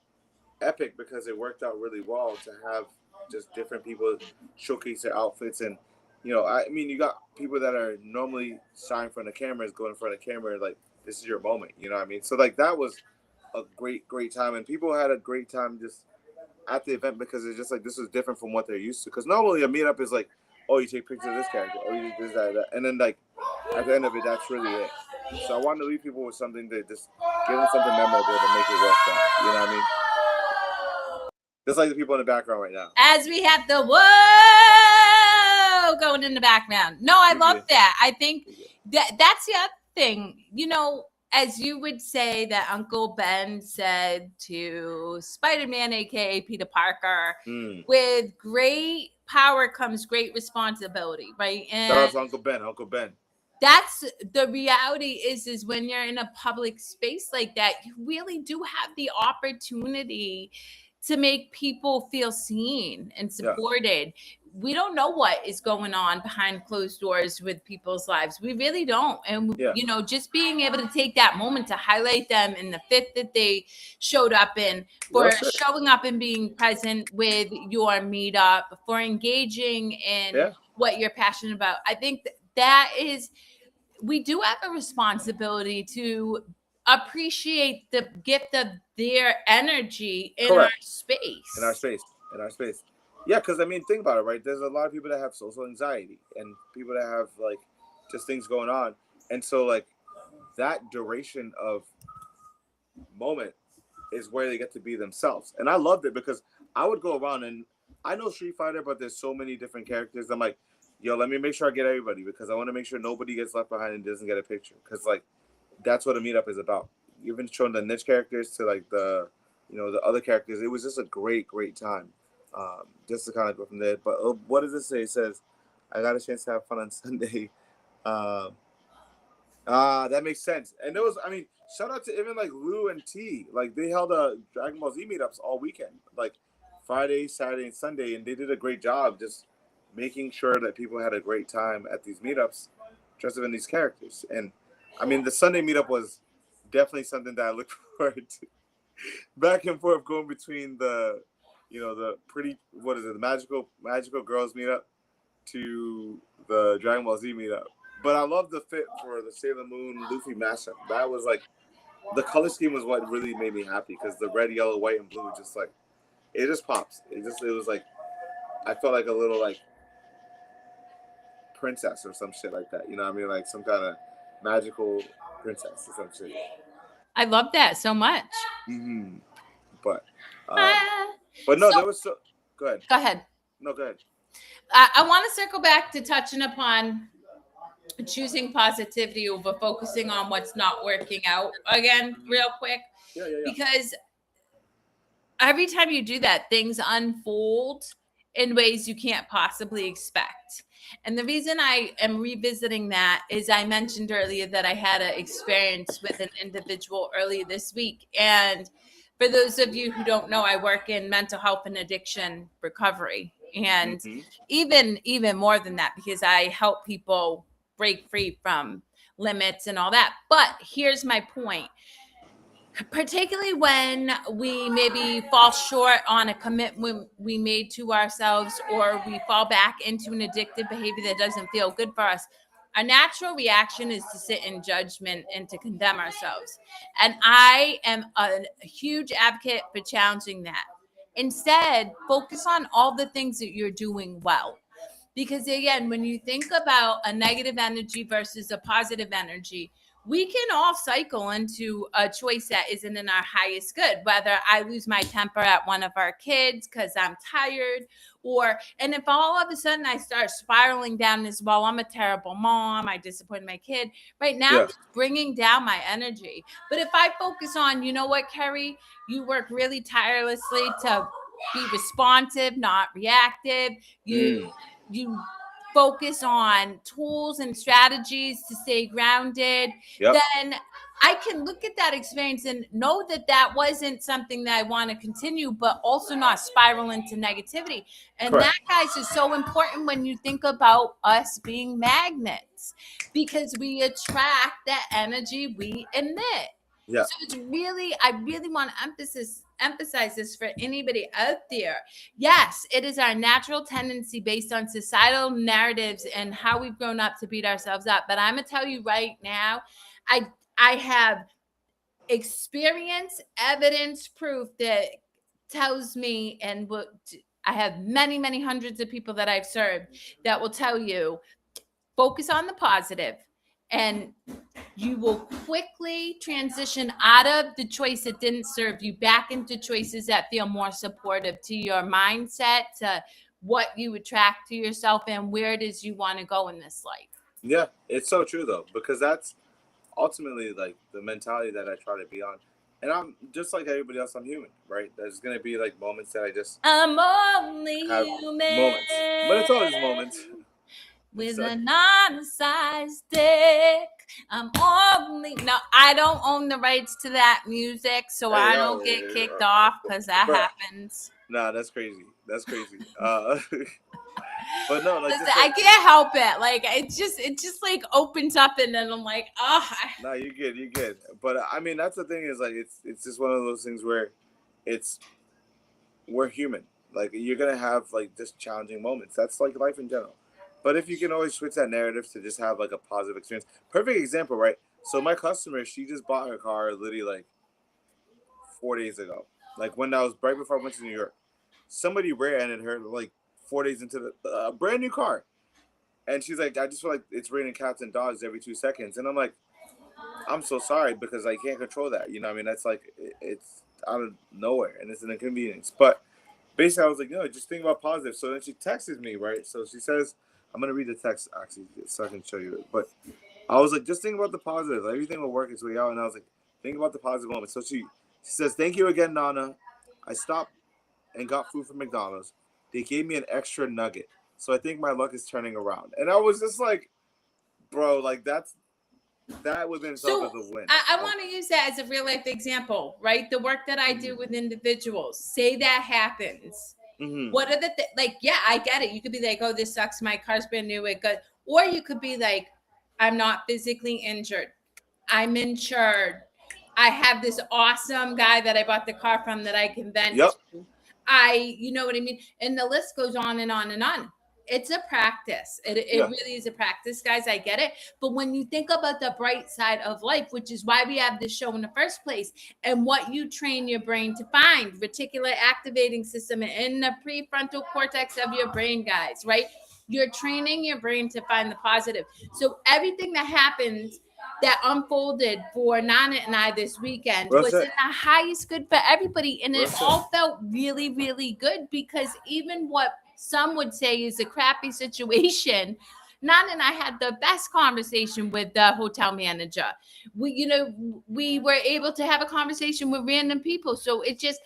epic because it worked out really well to have just different people showcase their outfits. And I mean, you got people that are normally shy in front of cameras going in front of camera, like this is your moment, you know what I mean? So like that was a great time, and people had a great time just at the event because it's just like this was different from what they're used to. Because normally a meetup is like, oh, you take pictures of this character, oh, you do this, that, and then like at the end of it, that's really it. So I wanted to leave people with something that just give them something memorable to make it worth that. You know what I mean? Just like the people in the background right now. As we have the whoa going in the background. No, I love that. I think that's the other thing. As you would say that Uncle Ben said to Spider-Man, aka Peter Parker, with great power comes great responsibility, right? And shout out to Uncle Ben. That's the reality is when you're in a public space like that, you really do have the opportunity to make people feel seen and supported. Yeah. We don't know what is going on behind closed doors with people's lives. We really don't. And, just being able to take that moment to highlight them in the fit that they showed up in, for showing up and being present with your meetup, for engaging in what you're passionate about. I think that is, we do have a responsibility to appreciate the gift of their energy in our space. In our space. Yeah, because I mean, think about it, right? There's a lot of people that have social anxiety and people that have like just things going on. And so like that duration of moment is where they get to be themselves. And I loved it because I would go around and I know Street Fighter, but there's so many different characters. I'm like, yo, let me make sure I get everybody because I want to make sure nobody gets left behind and doesn't get a picture. Because like that's what a meetup is about. You've been showing the niche characters to like the other characters. It was just a great time. Just to kind of go from there. But what does it say? It says, I got a chance to have fun on Sunday. That makes sense. And there was, I mean, shout out to even like Lou and T. Like they held a Dragon Ball Z meetups all weekend, like Friday, Saturday, and Sunday, and they did a great job just making sure that people had a great time at these meetups, dressed up in these characters. And I mean, the Sunday meetup was definitely something that I look forward to. Back and forth going between the pretty, the magical girls meetup to the Dragon Ball Z meetup. But I love the fit for the Sailor Moon Luffy mashup. That was like, the color scheme was what really made me happy because the red, yellow, white, and blue just like, it just pops. It was like, I felt like a little like princess or some shit like that. You know what I mean? Like some kind of magical princess or some shit. I love that so much. Mm-hmm. But no, there was so. Go ahead. Go ahead. No, go ahead. I want to circle back to touching upon choosing positivity over focusing on what's not working out again, real quick. Yeah. Because every time you do that, things unfold in ways you can't possibly expect. And the reason I am revisiting that is I mentioned earlier that I had an experience with an individual earlier this week. And for those of you who don't know, I work in mental health and addiction recovery. And even more than that, because I help people break free from limits and all that. But here's my point. Particularly when we maybe fall short on a commitment we made to ourselves, or we fall back into an addictive behavior that doesn't feel good for us, our natural reaction is to sit in judgment and to condemn ourselves. And I am a huge advocate for challenging that. Instead, focus on all the things that you're doing well. Because again, when you think about a negative energy versus a positive energy, we can all cycle into a choice that isn't in our highest good, whether I lose my temper at one of our kids because I'm tired, and if all of a sudden I start spiraling down this, well, I'm a terrible mom, I disappointed my kid, right now, it's bringing down my energy. But if I focus on, you know what, Kerri, you work really tirelessly to be responsive, not reactive. you focus on tools and strategies to stay grounded, Yep. then I can look at that experience and know that that wasn't something that I want to continue, but also not spiral into negativity. And Correct. that, guys, is so important when you think about us being magnets, because we attract that energy we emit. Yeah. So it's really, I really want to emphasize this for anybody out there. Yes, it is our natural tendency based on societal narratives and how we've grown up to beat ourselves up. But I'm gonna tell you right now, I have experience, evidence, proof that tells me, and what I have many, many hundreds of people that I've served that will tell you, focus on the positive, and you will quickly transition out of the choice that didn't serve you back into choices that feel more supportive to your mindset, to what you attract to yourself, and where it is you want to go in this life. Yeah, it's so true though, because that's ultimately like the mentality that I try to be on. And I'm just like everybody else, I'm human, right? There's gonna be like moments that I just I'm only have human. moments, but it's always moments. With So- an honest dick. I'm only, no, I don't own the rights to that music, so Hey, I yo, don't get yeah, kicked off, because that Bruh. happens. Nah, that's crazy. That's crazy. But no, like, Listen, just I like, can't help it. Like it just like opens up, and then I'm like, oh. nah, you're good. But I mean, that's the thing is like, it's just one of those things where we're human. Like you're gonna have like just challenging moments. That's like life in general. But if you can always switch that narrative to just have like a positive experience. Perfect example, right? So my customer, she just bought her car literally like 4 days ago. Like when I was right before I went to New York. Somebody rear-ended her like 4 days into the brand new car. And she's like, I just feel like it's raining cats and dogs every 2 seconds. And I'm like, I'm so sorry because I can't control that. You know what I mean? That's like, it's out of nowhere and it's an inconvenience. But basically, I was like, no, just think about positive. So then she texted me, right? So she says, I'm going to read the text actually so I can show you it. But I was like, just think about the positive. Everything will work its way out. And I was like, think about the positive moment. So she says, thank you again, Nana. I stopped and got food from McDonald's. They gave me an extra nugget. So I think my luck is turning around. And I was just like, bro, like that within itself is a win. I want to use that as a real life example, right? The work that I do with individuals. Say that happens. Mm-hmm. What are the like? Yeah, I get it. You could be like, "Oh, this sucks. My car's brand new. It good." Or you could be like, "I'm not physically injured. I'm insured. I have this awesome guy that I bought the car from that I can vent Yep. to. You know what I mean?" And the list goes on and on and on. It's a practice. It Yeah. really is a practice, guys. I get it. But when you think about the bright side of life, which is why we have this show in the first place, and what you train your brain to find, reticular activating system in the prefrontal cortex of your brain, guys, right? You're training your brain to find the positive. So everything that happens that unfolded for Nana and I this weekend was in the highest good for everybody. And it all felt really, really good, because even what some would say is a crappy situation, Nana and I had the best conversation with the hotel manager. We were able to have a conversation with random people. So it just,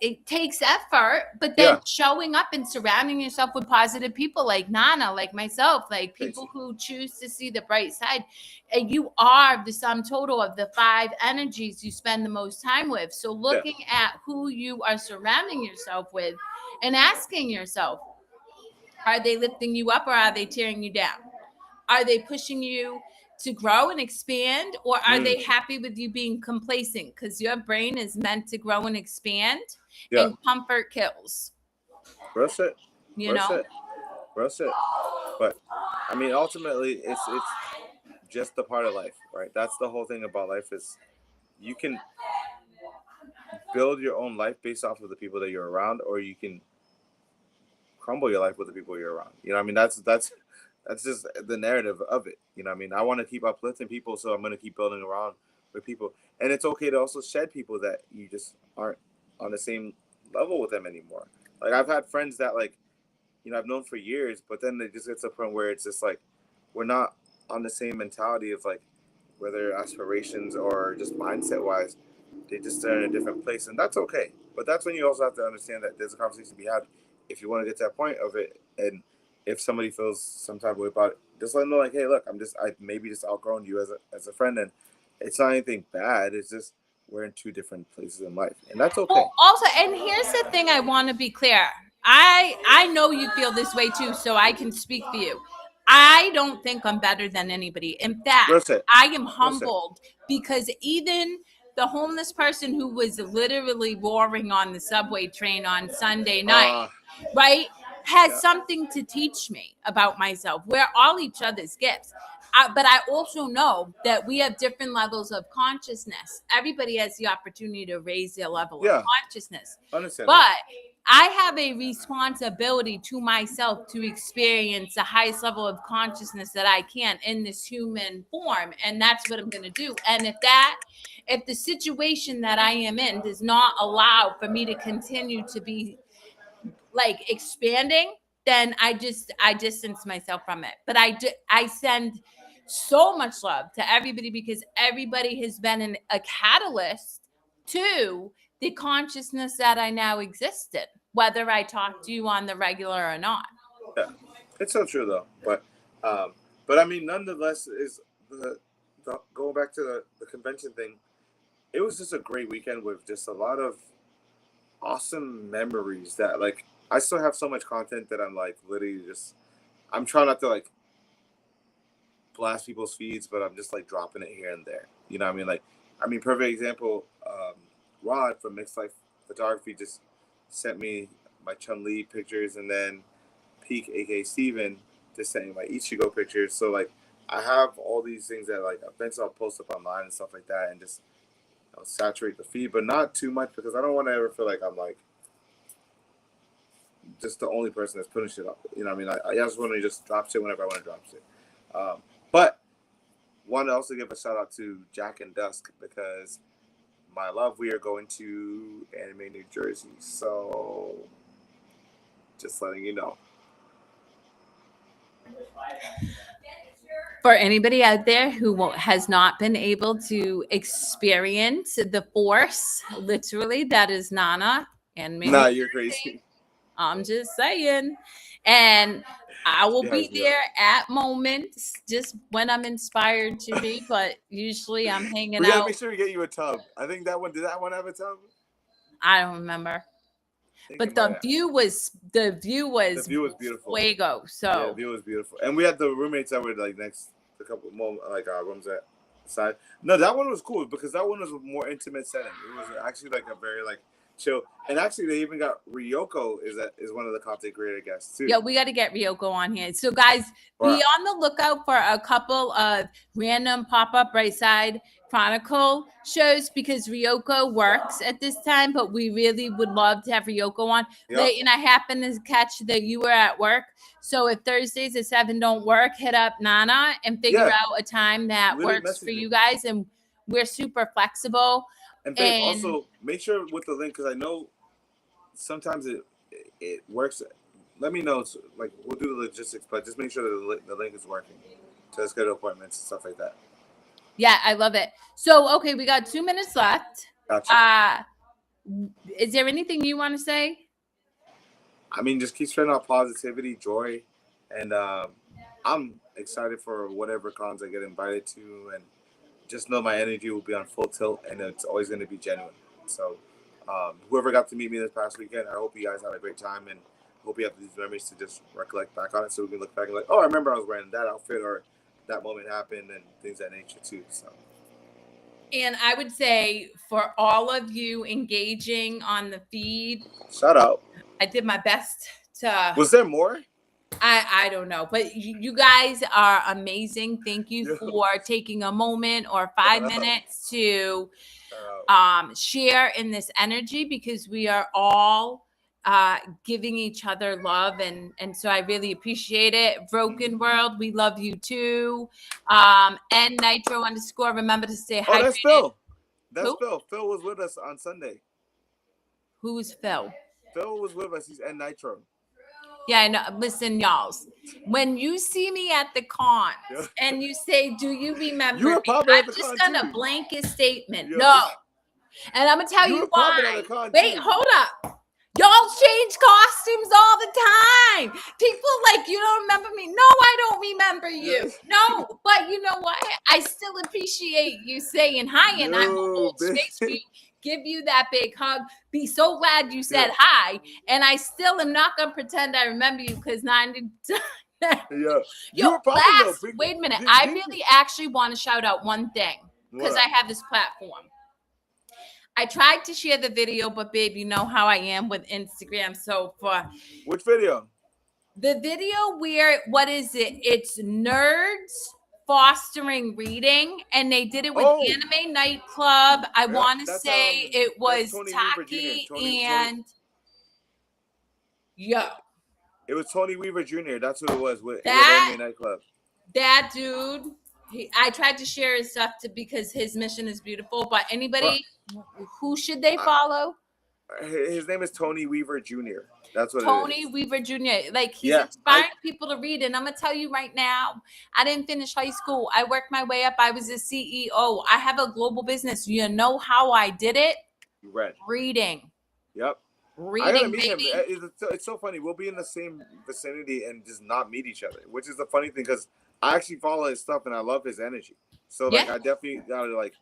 it takes effort, but then showing up and surrounding yourself with positive people like Nana, like myself, like people who choose to see the bright side. And you are the sum total of the 5 energies you spend the most time with. So looking at who you are surrounding yourself with and asking yourself, are they lifting you up or are they tearing you down? Are they pushing you to grow and expand, or are they happy with you being complacent? Because your brain is meant to grow and expand, and comfort kills. That's it. You know? That's it. But I mean, ultimately, it's just a part of life, right? That's the whole thing about life, is you can build your own life based off of the people that you're around, or you can crumble your life with the people you're around. You know what I mean? That's just the narrative of it. You know what I mean? I want to keep uplifting people, so I'm going to keep building around with people. And it's okay to also shed people that you just aren't on the same level with them anymore. Like, I've had friends that, like, you know, I've known for years, but then they just get to a point where it's just like, we're not on the same mentality of, like, whether aspirations or just mindset-wise, they just are in a different place. And that's okay. But that's when you also have to understand that there's a conversation to be had if you want to get to that point of it, and if somebody feels some type of way about it, just let them know, like, hey, look, I maybe just outgrown you as a friend, and it's not anything bad. It's just we're in two different places in life, and that's okay. Well, also, and here's the thing: I want to be clear. I know you feel this way too, so I can speak for you. I don't think I'm better than anybody. In fact, I am humbled because even the homeless person who was literally roaring on the subway train on Sunday night, right, has something to teach me about myself. We're all each other's gifts. But I also know that we have different levels of consciousness. Everybody has the opportunity to raise their level of consciousness. But I have a responsibility to myself to experience the highest level of consciousness that I can in this human form. And that's what I'm going to do. And if the situation that I am in does not allow for me to continue to be like expanding, then I distance myself from it. But I send so much love to everybody because everybody has been a catalyst to the consciousness that I now exist in, whether I talk to you on the regular or not. Yeah, it's so true though. But I mean, nonetheless, is the going back to the convention thing. It was just a great weekend with just a lot of awesome memories that, like, I still have so much content that I'm like literally I'm trying not to like blast people's feeds, but I'm just like dropping it here and there. You know what I mean? Like, perfect example, Rod from Mixed Life Photography just sent me my Chun-Li pictures, and then Peak, aka Steven, just sent me my Ichigo pictures. So like I have all these things that like eventually I'll post up online and stuff like that, and just saturate the feed, but not too much because I don't want to ever feel like I'm like just the only person that's putting shit up. You know what I mean? I just want to just drop shit whenever I want to drop shit. But want to also give a shout out to Jack and Dusk because my love, we are going to Anime New Jersey. So just letting you know. For anybody out there who has not been able to experience the force, literally, that is Nana and me. Nah, you're crazy. I'm just saying. And I will be there at moments, just when I'm inspired to be, but usually I'm hanging out. We gotta make sure we get you a tub. I think did that one have a tub? I don't remember. But the view was beautiful. Fuego. So yeah, the view was beautiful. And we had the roommates that were like next a couple more like rooms at the side. No, that one was cool because that one was a more intimate setting. It was actually like a very like chill. And actually they even got Ryoko is one of the content creator guests too. Yeah, we got to get Ryoko on here. So guys, be on the lookout for a couple of random pop-up Bright Side Chronicle shows because Ryoko works at this time, but we really would love to have Ryoko on. Yep. And I happen to catch that you were at work. So if Thursdays at 7 don't work, hit up Nana and figure out a time that really works for you guys. And we're super flexible. And babe, also make sure with the link, because I know sometimes it works. Let me know. Like we'll do the logistics, but just make sure that the link is working to schedule appointments and stuff like that. Yeah, I love it. So, okay, we got 2 minutes left. Gotcha. Is there anything you want to say? I mean, just keep spreading out positivity, joy, and I'm excited for whatever cons I get invited to, and just know my energy will be on full tilt, and it's always going to be genuine. So, whoever got to meet me this past weekend, I hope you guys had a great time, and hope you have these memories to just recollect back on it, so we can look back and like, oh, I remember I was wearing that outfit, or that moment happened, and things of that nature too. So, and I would say for all of you engaging on the feed, shout out. I did my best to. Was there more? I don't know, but you guys are amazing. Thank you for taking a moment or 5 minutes to share in this energy because we are all giving each other love, and so I really appreciate it. Broken World, we love you too. And Nitro _ remember to stay hydrated. Oh, that's Phil. That's Phil. Phil was with us on Sunday. Who is Phil? Phil was with us. He's at Nitro. Yeah, I know. Listen, y'all. When you see me at the cons and you say, "Do you remember me?" I'm just gonna blanket statement. No, and I'm gonna tell you why. Wait, hold up. Y'all change costumes all the time. People like, you don't remember me? No, I don't remember you. No, but you know what? I still appreciate you saying hi, and I will hold space for you, give you that big hug, be so glad you said hi, and I still am not going to pretend I remember you because 90 you were popping though. Wait a minute. I really actually want to shout out one thing because I have this platform. I tried to share the video, but babe, you know how I am with Instagram. So for which video? The video where, what is it? It's nerds fostering reading, and they did it with Anime Nightclub. I want to say it was Taki and it was Tony Weaver Jr. That's who it was with Anime Nightclub. That dude. I tried to share his stuff because his mission is beautiful. But anybody, who should they follow? His name is Tony Weaver Jr. That's what Tony Weaver Jr. Like, he's inspiring people to read. And I'm going to tell you right now, I didn't finish high school. I worked my way up. I was a CEO. I have a global business. You know how I did it? You read. Reading. Yep. Reading, I gotta meet baby. him. It's so funny. We'll be in the same vicinity and just not meet each other, which is the funny thing because I actually follow his stuff and I love his energy. So like, I definitely gotta like.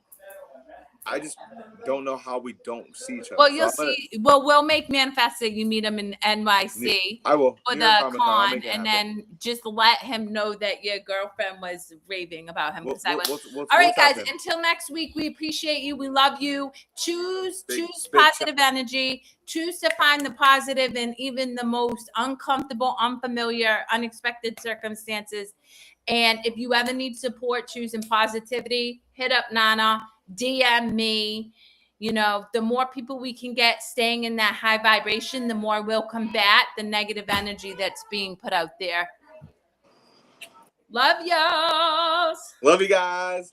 I just don't know how we don't see each other. Well, you'll see. Well, we'll make manifest that you meet him in NYC. I will. For the con, and then just let him know that your girlfriend was raving about him. All right, guys. Until next week, we appreciate you. We love you. Choose positive energy. Choose to find the positive in even the most uncomfortable, unfamiliar, unexpected circumstances. And if you ever need support choosing positivity, hit up Nana. DM me. You know, the more people we can get staying in that high vibration, the more we'll combat the negative energy that's being put out there. Love y'all. Love you guys.